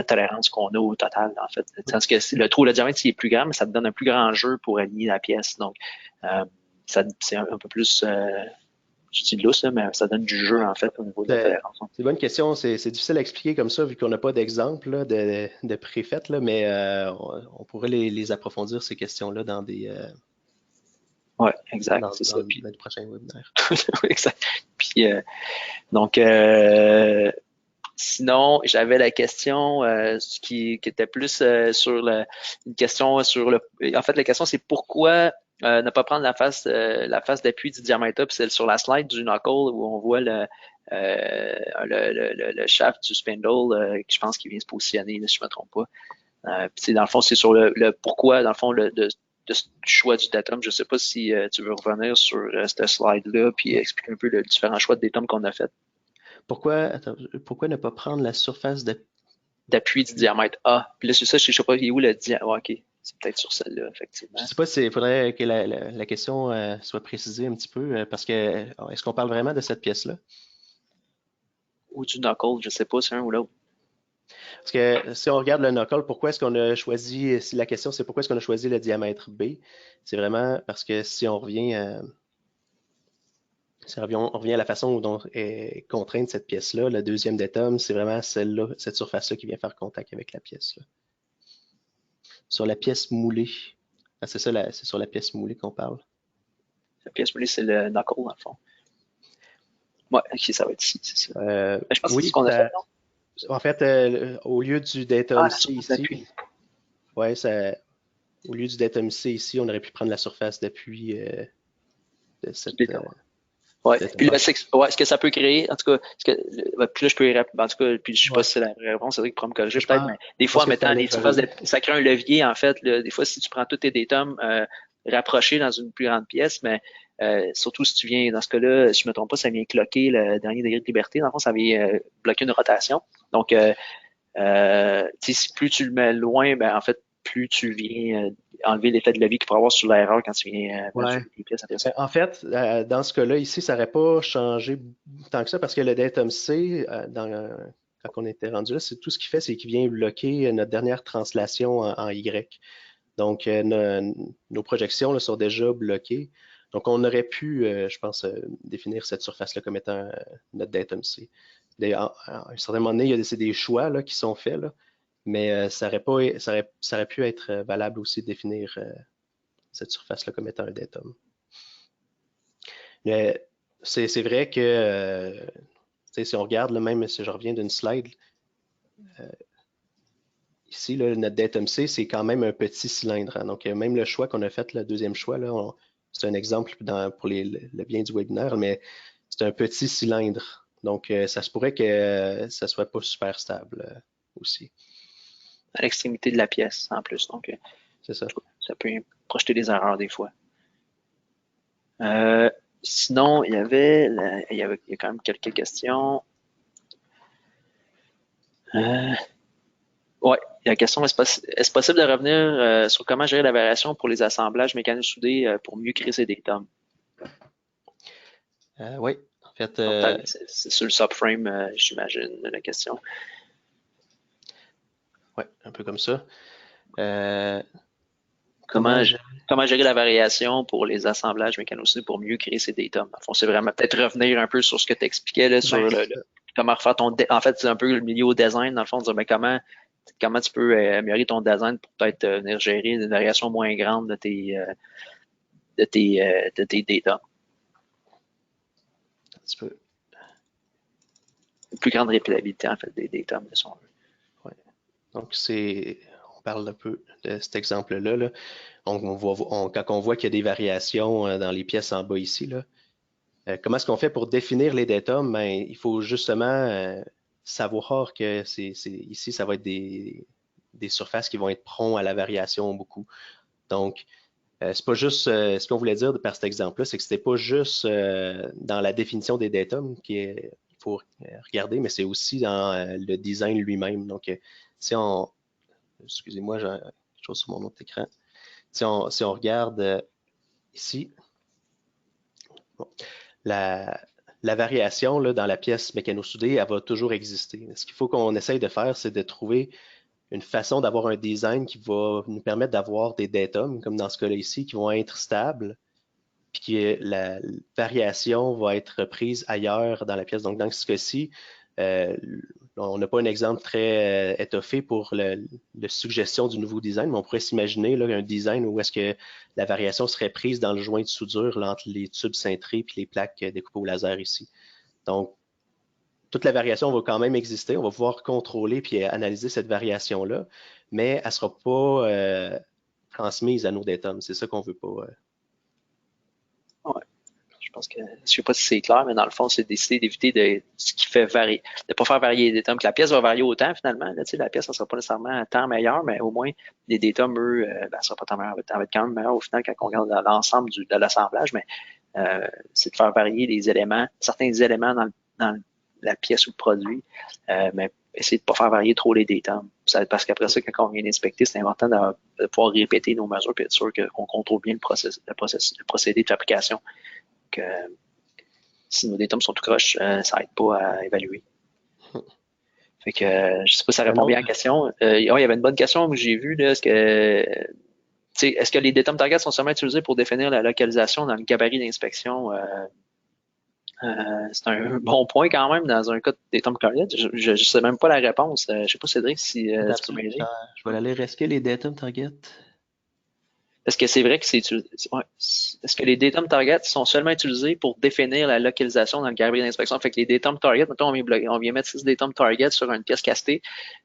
tolérance qu'on a au total, en fait. Parce que le diamètre, il est plus grand, mais ça te donne un plus grand jeu pour aligner la pièce. Donc, c'est un peu plus, je dis lousse, mais ça donne du jeu, ouais, en fait, au niveau de la c'est tolérance. une bonne question. C'est difficile à expliquer comme ça, vu qu'on n'a pas d'exemple là, de préfet, là, mais on pourrait les approfondir, ces questions-là, Ouais, exact, dans, c'est ça. dans, Puis, dans le prochain webinaire. exact. Puis, donc, sinon, j'avais la question qui était plus sur une question sur le. En fait, la question c'est pourquoi ne pas prendre la face d'appui du diamètre up, c'est sur la slide du knuckle où on voit le shaft du spindle qui je pense qu'il vient se positionner, là, si je ne me trompe pas. Puis, dans le fond, c'est sur le pourquoi, dans le fond, de du choix du datum. Je ne sais pas si tu veux revenir sur cette slide-là puis expliquer un peu les différents choix de datum qu'on a fait. Pourquoi ne pas prendre la surface d'appui du diamètre A? Puis là, sur ça, je ne sais pas où le diamètre. Ouais, OK. C'est peut-être sur celle-là, effectivement. Je ne sais pas s'il faudrait que la question soit précisée un petit peu, parce que est-ce qu'on parle vraiment de cette pièce-là? Ou du knuckle, je ne sais pas, c'est un ou l'autre. Parce que si on regarde le knuckle, pourquoi est-ce qu'on a choisi, si la question c'est pourquoi est-ce qu'on a choisi le diamètre B, c'est vraiment parce que si on revient à la façon dont est contrainte cette pièce-là, le deuxième datum, c'est vraiment celle-là, cette surface-là qui vient faire contact avec la pièce. Là. Sur la pièce moulée. Ah, c'est ça, c'est sur la pièce moulée qu'on parle. La pièce moulée, c'est le knuckle, dans le fond. Ouais, OK, ça va être ici, c'est ça. Je pense que c'est ce qu'on a fait, non? En fait, au lieu du datum C ici, ouais, au lieu du datum C ici, on aurait pu prendre la surface d'appui de cette. Ouais. Puis là, ce que ça peut créer, en tout cas, puis là, je peux y répondre. En tout cas, puis je sais pas si c'est la vraie réponse, c'est vrai que pour me corriger peut-être, mais des fois, en mettant les surfaces, ça crée un levier, en fait. Là, des fois, si tu prends tous tes datums rapprochés dans une plus grande pièce, mais surtout si tu viens, dans ce cas-là, si je me trompe pas, ça vient cloquer le dernier degré de liberté. Dans le fond, ça vient bloquer une rotation. Donc, si plus tu le mets loin, ben en fait, plus tu viens enlever l'effet de levier qu'il peut avoir sur l'erreur quand tu viens mettre sur les pièces intérieures. En fait, dans ce cas-là, ici, ça n'aurait pas changé tant que ça parce que le datum C, quand on était rendu là, c'est tout ce qu'il fait, c'est qu'il vient bloquer notre dernière translation en Y. Donc, nos projections là, sont déjà bloquées. Donc, on aurait pu, je pense, définir cette surface-là comme étant notre datum C. À un certain moment donné, c'est des choix là, qui sont faits, là, mais ça aurait pu être valable aussi de définir cette surface-là comme étant un datum. Mais c'est vrai que si on regarde, là, même si je reviens d'une slide, ici, là, notre datum C, c'est quand même un petit cylindre. Hein. Donc, même le choix qu'on a fait, le deuxième choix, là, c'est un exemple pour le bien du webinaire, mais c'est un petit cylindre. Donc, ça se pourrait que ça ne soit pas super stable aussi. À l'extrémité de la pièce, en plus. Donc, c'est ça. Ça peut projeter des erreurs des fois. Sinon, il y a quand même quelques questions. Oui, la question, est-ce possible de revenir sur comment gérer la variation pour les assemblages mécano-soudés pour mieux créer ces datums? Oui, en fait. C'est sur le subframe, j'imagine, la question. Oui, un peu comme ça. Comment gérer la variation pour les assemblages mécano-soudés pour mieux créer ces datums? En fond, c'est vraiment peut-être revenir un peu sur ce que tu expliquais là, sur comment refaire en fait, c'est un peu le milieu au design, dans le fond, dire mais comment tu peux améliorer ton design pour peut-être venir gérer une variation moins grande de tes data. Un petit peu. Une plus grande répétabilité, en fait, des data, de son jeu. Ouais. Donc, on parle un peu de cet exemple-là. Là. Quand on voit qu'il y a des variations dans les pièces en bas ici, là, comment est-ce qu'on fait pour définir les datums? Ben, il faut justement savoir que ici, ça va être des surfaces qui vont être prompts à la variation beaucoup. Donc, c'est pas juste, ce qu'on voulait dire par cet exemple-là, c'est que c'était pas juste dans la définition des datums qu'il faut regarder, mais c'est aussi dans le design lui-même. Donc, si on, excusez-moi, j'ai quelque chose sur mon autre écran. Si on regarde ici, bon, la variation là, dans la pièce mécano-soudée, elle va toujours exister. Ce qu'il faut qu'on essaye de faire, c'est de trouver une façon d'avoir un design qui va nous permettre d'avoir des datums, comme dans ce cas-là ici, qui vont être stables, puis que la variation va être prise ailleurs dans la pièce. Donc, dans ce cas-ci, on n'a pas un exemple très étoffé pour la suggestion du nouveau design, mais on pourrait s'imaginer un design où est-ce que la variation serait prise dans le joint de soudure entre les tubes cintrés et les plaques découpées au laser ici. Donc, toute la variation va quand même exister. On va pouvoir contrôler puis analyser cette variation-là, mais elle ne sera pas transmise à nos datums. C'est ça qu'on ne veut pas. Ouais. pense que, je sais pas si c'est clair, mais dans le fond, c'est décider d'éviter de ce qui fait varier, de pas faire varier les datums, que la pièce va varier autant finalement. Là, la pièce, ça sera pas nécessairement tant meilleure, mais au moins, les datums, eux, ça sera pas tant meilleur. Ça va être quand même meilleur au final quand on regarde l'ensemble de l'assemblage, mais c'est de faire varier les éléments, certains éléments dans la pièce ou le produit, mais essayer de ne pas faire varier trop les datums. Parce qu'après ça, quand on vient d'inspecter, c'est important de pouvoir répéter nos mesures et être sûr qu'on contrôle bien le procédé de fabrication. Que, si nos datums sont tout croches, ça n'aide pas à évaluer. Fait que, je sais pas si ça répond bien à la question. Il y avait une bonne question que j'ai vue. Est-ce que les datums target sont seulement utilisés pour définir la localisation dans le gabarit d'inspection? C'est un bon point quand même dans un cas des datum target. Je ne sais même pas la réponse. Je ne sais pas, Cédric, si tu peux m'aider. Je vais aller risquer les datum target. Est-ce que c'est vrai que ouais. Est-ce que les datum target sont seulement utilisés pour définir la localisation dans le gabarit d'inspection? Fait que les datum target, mettons, on vient mettre 6 datum target sur une pièce castée.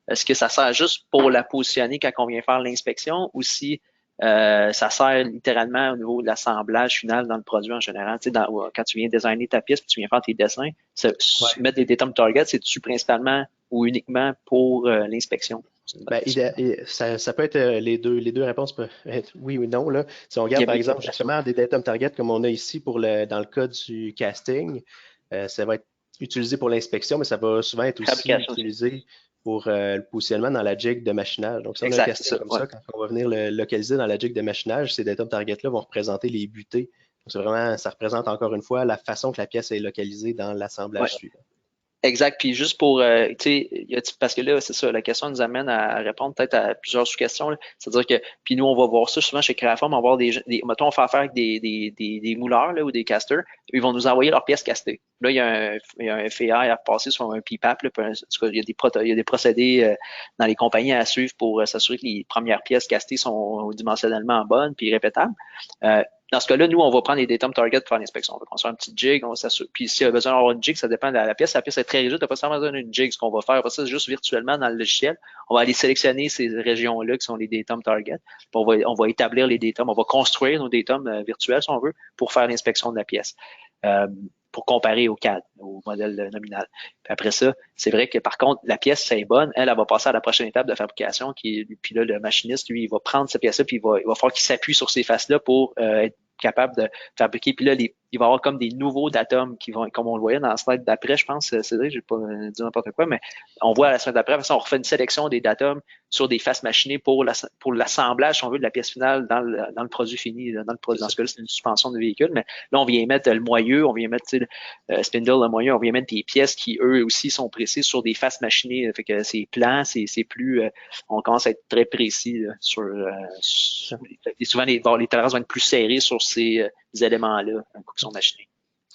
Est-ce que ça sert juste pour la positionner quand on vient faire l'inspection ou si ça sert littéralement au niveau de l'assemblage final dans le produit en général? Quand tu viens designer ta pièce et tu viens faire tes dessins, mettre des datum target, c'est-tu principalement ou uniquement pour l'inspection? Ben, ça peut être les deux réponses peuvent être oui ou non. Là. Si on regarde, par exemple, justement des datum target comme on a ici dans le cas du casting, ça va être utilisé pour l'inspection, mais ça va souvent être aussi utilisé pour le positionnement dans la jig de machinage. Donc, si on a un casting comme ça, quand on va venir le localiser dans la jig de machinage, ces datum target-là vont représenter les butées. Donc, ça représente encore une fois la façon que la pièce est localisée dans l'assemblage suivant. Exact. Puis juste pour, parce que là, c'est ça, la question nous amène à répondre peut-être à plusieurs sous-questions. C'est-à-dire que, puis nous, on va voir ça souvent chez Créaform, on va voir mettons, on fait affaire avec des mouleurs là, ou des casters, ils vont nous envoyer leurs pièces castées. Là, il y a un FAI à repasser sur un PPAP. Là, en tout cas, il y a des procédés dans les compagnies à suivre pour s'assurer que les premières pièces castées sont dimensionnellement bonnes puis répétables. Dans ce cas-là, nous, on va prendre les datum target pour faire l'inspection. On va construire un petit jig, on s'assure. Puis s'il y a besoin d'avoir une jig, ça dépend de la pièce. La pièce est très rigide, tu n'as pas seulement besoin d'une jig. Ce qu'on va faire, ça, c'est juste virtuellement dans le logiciel. On va aller sélectionner ces régions-là qui sont les datum target. Puis on va établir les datums, on va construire nos datums virtuels, si on veut, pour faire l'inspection de la pièce. Pour comparer au CAD, au modèle nominal. Puis après ça, c'est vrai que par contre, la pièce, c'est bonne, elle va passer à la prochaine étape de fabrication, puis là, le machiniste, lui, il va prendre cette pièce-là, puis il va falloir qu'il s'appuie sur ces faces-là pour être capable de fabriquer. Puis là, il va y avoir comme des nouveaux datums qui vont, comme on le voyait dans la slide d'après, je pense, c'est vrai, je vais pas dire n'importe quoi, mais on voit à la slide d'après, on refait une sélection des datums sur des faces machinées pour l'assemblage, si on veut, de la pièce finale dans le produit fini. Dans ce cas-là, c'est une suspension de véhicule, mais là, on vient mettre le moyeu, on vient mettre spindle, le moyeu, on vient mettre des pièces qui, eux aussi, sont précises sur des faces machinées. Fait que c'est plan, c'est plus, on commence à être très précis là, et souvent, les tolérances vont être plus serrées sur ces éléments-là, qui sont machinés.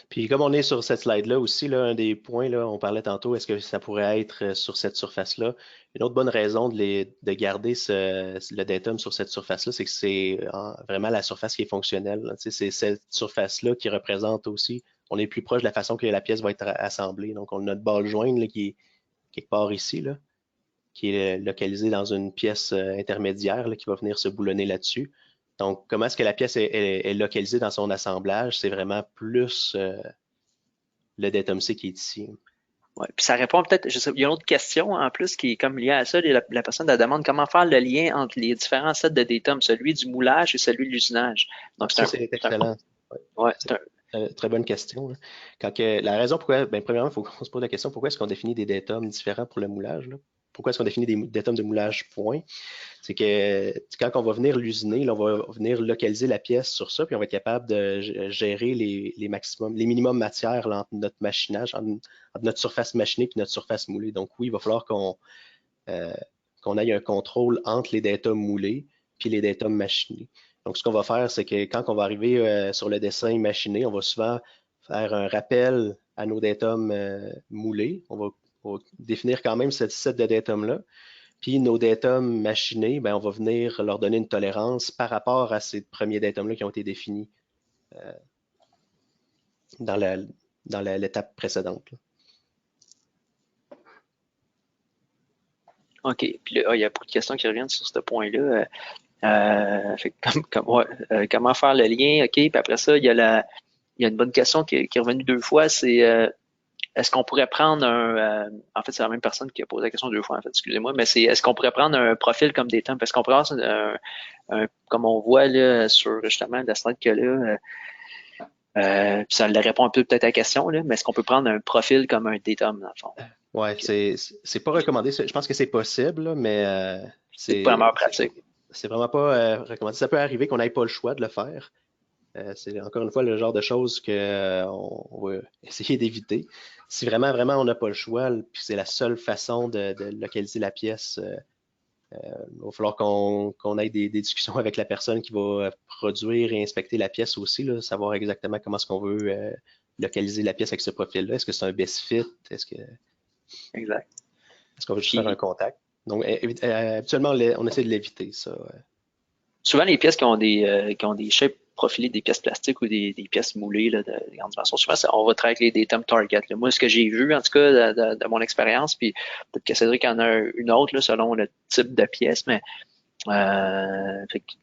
Puis comme on est sur cette slide-là aussi, là, un des points, là, on parlait tantôt, est-ce que ça pourrait être sur cette surface-là? Une autre bonne raison de garder le datum sur cette surface-là, c'est que c'est vraiment la surface qui est fonctionnelle. C'est cette surface-là qui représente aussi, on est plus proche de la façon que la pièce va être assemblée. Donc, on a notre ball joint là, qui est quelque part ici, là, qui est localisé dans une pièce intermédiaire là, qui va venir se boulonner là-dessus. Donc, comment est-ce que la pièce est localisée dans son assemblage? C'est vraiment plus le datum C qui est ici. Ouais, puis ça répond peut-être, il y a une autre question en plus qui est comme liée à ça. La personne la demande comment faire le lien entre les différents sets de datum, celui du moulage et celui de l'usinage. Donc, c'est excellent. C'est une très bonne question. La raison pourquoi, premièrement, il faut qu'on se pose la question pourquoi est-ce qu'on définit des datums différents pour le moulage? Là? Pourquoi est-ce qu'on définit des datums de moulage point? C'est que quand on va venir l'usiner, on va venir localiser la pièce sur ça, puis on va être capable de gérer les minimums matières là, entre notre machinage, entre notre surface machinée et notre surface moulée. Donc oui, il va falloir qu'on ait un contrôle entre les datums moulés puis les datums machinés. Donc ce qu'on va faire, c'est que quand on va arriver sur le dessin machiné, on va souvent faire un rappel à nos datums moulés. On va définir quand même cette set de datums-là. Puis nos datums machinés, on va venir leur donner une tolérance par rapport à ces premiers datums-là qui ont été définis dans l'étape précédente. Là. OK. Puis là, il y a beaucoup de questions qui reviennent sur ce point-là. Comment faire le lien? OK. Puis après ça, il y a il y a une bonne question qui est revenue 2 fois, c'est est-ce qu'on pourrait prendre en fait, c'est la même personne qui a posé la question 2 fois, en fait, excusez-moi, mais c'est est-ce qu'on pourrait prendre un profil comme des temps? Parce qu'on pourrait avoir comme on voit là, sur justement la slide que là, puis ça le répond un peu peut-être à la question, là, mais est-ce qu'on peut prendre un profil comme un datum, dans le fond? Ouais, c'est pas recommandé. Je pense que c'est possible, là, mais C'est pas la meilleure pratique. c'est vraiment pas recommandé. Ça peut arriver qu'on n'ait pas le choix de le faire. C'est encore une fois le genre de choses que on va essayer d'éviter. Si vraiment, vraiment on n'a pas le choix, puis c'est la seule façon de localiser la pièce, il va falloir qu'on ait des discussions avec la personne qui va produire et inspecter la pièce aussi, là, savoir exactement comment est-ce qu'on veut localiser la pièce avec ce profil-là. Est-ce que c'est un best fit? Exact. Est-ce qu'on veut juste faire un Puis contact? Donc, habituellement, on essaie de l'éviter, ça. souvent, les pièces qui ont des shapes profilés, des pièces plastiques ou des pièces moulées là, de grande dimension, souvent, on va travailler avec les datum target. Là. Moi, ce que j'ai vu, en tout cas, de mon expérience, puis peut-être que Cédric en a une autre là, selon le type de pièce, mais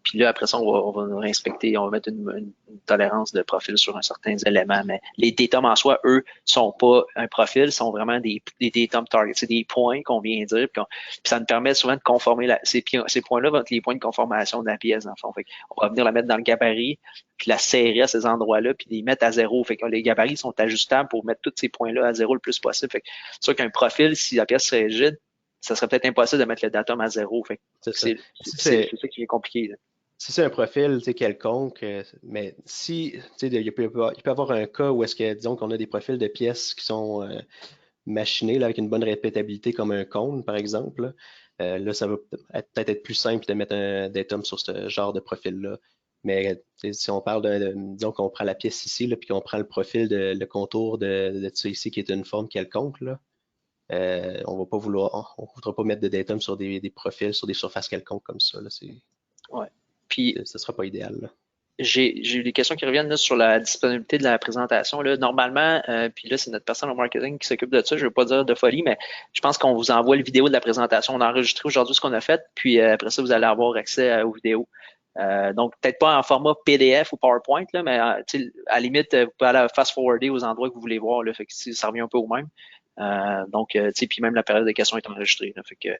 puis là, après ça, on va réinspecter, on va mettre une tolérance de profil sur un certain élément. Mais les datums en soi, eux, sont pas un profil, sont vraiment des datum targets. C'est des points qu'on vient dire. Puis ça nous permet souvent de conformer ces points-là vont être les points de conformation de la pièce, dans le fond. On va venir la mettre dans le gabarit, puis la serrer à ces endroits-là, puis les mettre à zéro. Fait que les gabarits sont ajustables pour mettre tous ces points-là à zéro le plus possible. Fait que c'est sûr qu'un profil, si la pièce serait rigide, ça serait peut-être impossible de mettre le datum à zéro. Fait que C'est ça. c'est ça qui est compliqué. Là. Si c'est un profil quelconque, mais si il peut y avoir un cas où est-ce que, disons qu'on a des profils de pièces qui sont machinés là, avec une bonne répétabilité comme un cône, par exemple, là, ça va peut-être être plus simple de mettre un datum sur ce genre de profil-là. Mais si on parle disons qu'on prend la pièce ici, là, puis qu'on prend le profil, le contour de ça ici, qui est une forme quelconque, là, on va pas vouloir, on voudra pas mettre de datum sur des profils, sur des surfaces quelconques comme ça. Là, Ouais. Puis, ce sera pas idéal. Là. j'ai eu des questions qui reviennent là, sur la disponibilité de la présentation. Là. Normalement, puis là, c'est notre personne au marketing qui s'occupe de ça. Je ne veux pas dire de folie, mais je pense qu'on vous envoie le vidéo de la présentation. On a enregistré aujourd'hui ce qu'on a fait, puis après ça, vous allez avoir accès aux vidéos. Donc, peut-être pas en format PDF ou PowerPoint, là, mais à la limite, vous pouvez aller fast-forwarder aux endroits que vous voulez voir. Là, fait que ça revient un peu au même. Donc, puis même la période de questions est enregistrée. Là, fait que,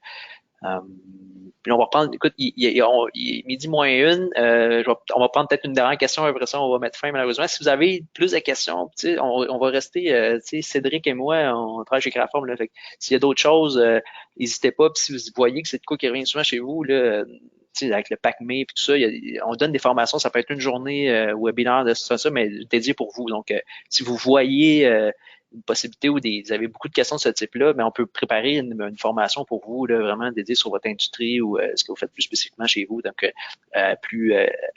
puis on va reprendre, écoute, il est midi moins une. On va prendre peut-être une dernière question, après ça, on va mettre fin malheureusement. Si vous avez plus de questions, on va rester, Cédric et moi, on travaille chez Craform, là, fait s'il y a d'autres choses, n'hésitez pas. Puis si vous voyez que c'est de quoi qui revient souvent chez vous, là, avec le PACME et tout ça, on donne des formations, ça peut être une journée webinaire de ça, mais dédié pour vous. Donc, si vous voyez une possibilité ou vous avez beaucoup de questions de ce type-là, mais on peut préparer une formation pour vous, là, vraiment dédiée sur votre industrie ou ce que vous faites plus spécifiquement chez vous, donc plus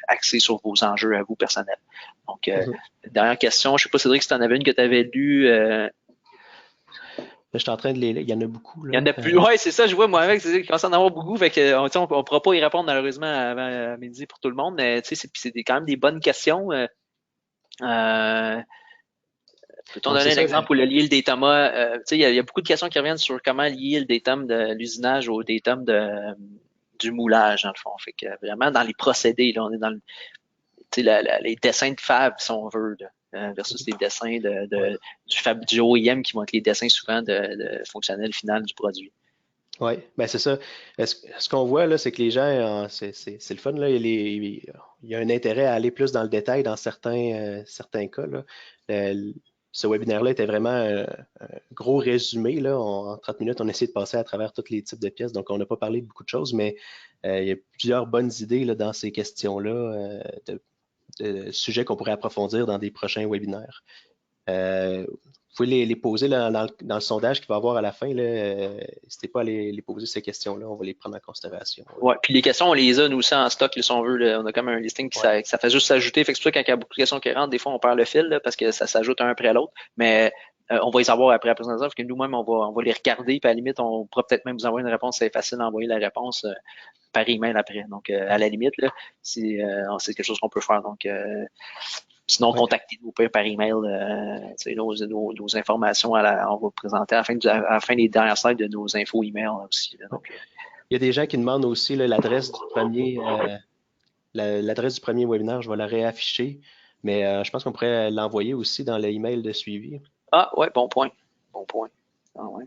axé sur vos enjeux à vous personnels. Donc, dernière question, je ne sais pas, Cédric, si tu en avais une que tu avais lue. Je suis en train de les. Il y en a beaucoup. Là. Il y en a plus. Oui, c'est ça, je vois moi-même, c'est qu'il commence à en avoir beaucoup. Fait que, on ne pourra pas y répondre malheureusement avant midi pour tout le monde, mais c'est quand même des bonnes questions. Peut-on donner un exemple où le lier le datum? Il y a beaucoup de questions qui reviennent sur comment lier le datum de l'usinage au datum du moulage, dans le fond. Fait que vraiment, dans les procédés, là, on est dans les dessins de fab, si on veut, là, versus les dessins du OEM qui vont être les dessins souvent de fonctionnel final du produit. Oui, ben c'est ça. Ce qu'on voit là, c'est que les gens, c'est le fun, là, il y a un intérêt à aller plus dans le détail dans certains cas. Là. Ce webinaire-là était vraiment un gros résumé. Là. En 30 minutes, on a essayé de passer à travers tous les types de pièces, donc on n'a pas parlé de beaucoup de choses, mais il y a plusieurs bonnes idées là, dans ces questions-là, de sujets qu'on pourrait approfondir dans des prochains webinaires. Vous pouvez les poser là, dans le sondage qu'il va y avoir à la fin. N'hésitez pas à les poser ces questions-là. On va les prendre en considération. Ouais, puis les questions, on les a nous aussi en stock, si on veut. Là. On a comme un listing qui ça fait juste s'ajouter. Fait que c'est pour ça quand il y a beaucoup de questions qui rentrent, des fois on perd le fil là, parce que ça s'ajoute un après l'autre. Mais on va les avoir après la présentation, parce que nous-mêmes, on va les regarder, puis à la limite, on pourra peut-être même vous envoyer une réponse. C'est facile d'envoyer la réponse par email après. Donc, à la limite, là, c'est quelque chose qu'on peut faire. Donc, sinon, contactez-nous par email. Nos informations, on va vous présenter à la fin des dernières slides de nos infos email aussi. Là, donc, il y a des gens qui demandent aussi l'adresse du premier webinaire. Je vais la réafficher. Mais je pense qu'on pourrait l'envoyer aussi dans l'email de suivi. Ah, ouais, bon point. Bon point. Ah, ouais.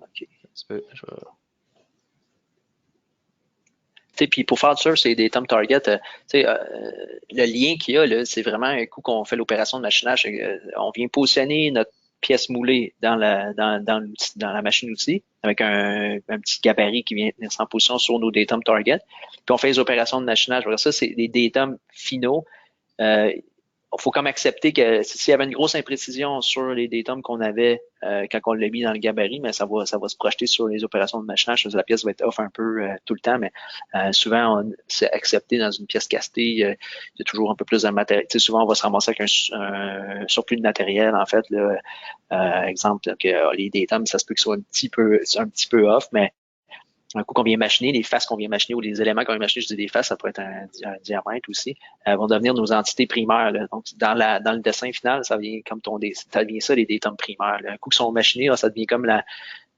OK. Puis pour faire ça, c'est des Datum Target. Le lien qu'il y a, là, c'est vraiment un coup qu'on fait l'opération de machinage. On vient positionner notre pièce moulée dans la machine-outil avec un petit gabarit qui vient tenir en position sur nos Datum Target. Puis on fait les opérations de machinage. Ça, c'est des Datum finaux. Il faut comme accepter que s'il y avait une grosse imprécision sur les datums qu'on avait quand on l'a mis dans le gabarit, mais ça va se projeter sur les opérations de machinage. La pièce va être off un peu tout le temps, mais souvent, c'est accepté dans une pièce castée. Il y a toujours un peu plus de matériel. Souvent, on va se ramasser avec un surplus de matériel, en fait. Là, exemple, que les datums, ça se peut qu'ils soient un petit peu off, mais un coup qu'on vient machiner, les faces qu'on vient machiner ou les éléments qu'on vient machiner, je dis des faces, ça pourrait être un diamètre aussi, vont devenir nos entités primaires. Là. Donc, dans le dessin final, ça vient comme ça devient ça, les datums primaires. Là. Un coup qu'ils sont machinés, là, ça devient comme la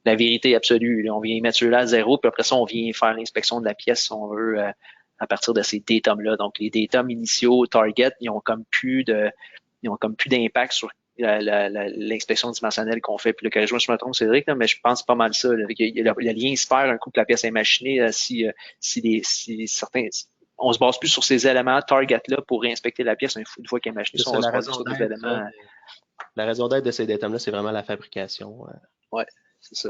vérité absolue. Là. On vient mettre ceux-là à zéro, puis après ça, on vient faire l'inspection de la pièce, si on veut, à partir de ces datums-là. Donc, les datums initiaux, target, ils ont comme plus d'impact sur l'inspection dimensionnelle qu'on fait. Puis le corrige-moi si je me trompe, Cédric, là, mais je pense pas mal ça. Là. Le lien se perd un coup que la pièce est machinée si certains. On se base plus sur ces éléments target-là pour réinspecter la pièce une fois qu'elle est machinée. C'est On va la se baser raison sur des d'être. éléments. La raison d'être de ces datums-là, c'est vraiment la fabrication. Ouais, c'est ça.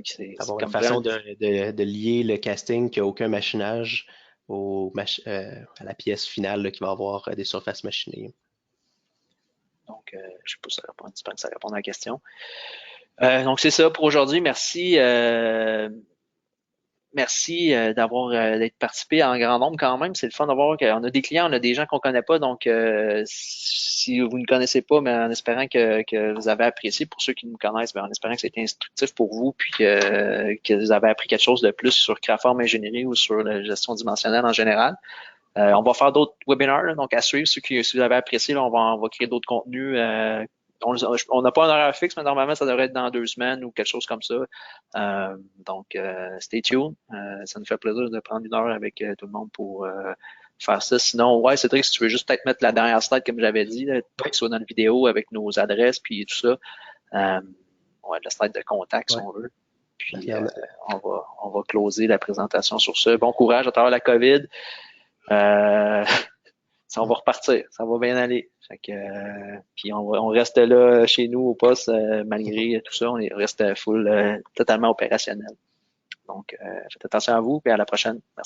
C'est Avoir une comme vraiment. façon de lier le casting qui n'a aucun machinage à la pièce finale là, qui va avoir des surfaces machinées. Donc, je sais pas si ça répond à la question. Donc, c'est ça pour aujourd'hui. Merci. Merci d'être participé en grand nombre quand même. C'est le fun d'avoir qu'on a des clients, on a des gens qu'on connaît pas. Donc, si vous ne connaissez pas, mais en espérant que vous avez apprécié, pour ceux qui nous connaissent, en espérant que c'était instructif pour vous, puis que vous avez appris quelque chose de plus sur Craform Ingénierie ou sur la gestion dimensionnelle en général. On va faire d'autres webinaires, là, donc à suivre. Si vous avez apprécié, là, on va créer d'autres contenus. On n'a pas un horaire fixe, mais normalement, ça devrait être dans 2 semaines ou quelque chose comme ça. Donc, stay tuned. Ça nous fait plaisir de prendre une heure avec tout le monde pour faire ça. Sinon, ouais, Cédric, si tu veux juste peut-être mettre la dernière slide, comme j'avais dit, là, pour qu'il soit dans la vidéo avec nos adresses puis tout ça. Ouais, la slide de contact, si on veut. Puis, on va closer la présentation sur ça. Bon courage à travers la COVID. Ça va repartir, ça va bien aller. Fait que, puis on reste là chez nous au poste malgré tout ça, on reste full totalement opérationnel. Donc, faites attention à vous et à la prochaine. Merci.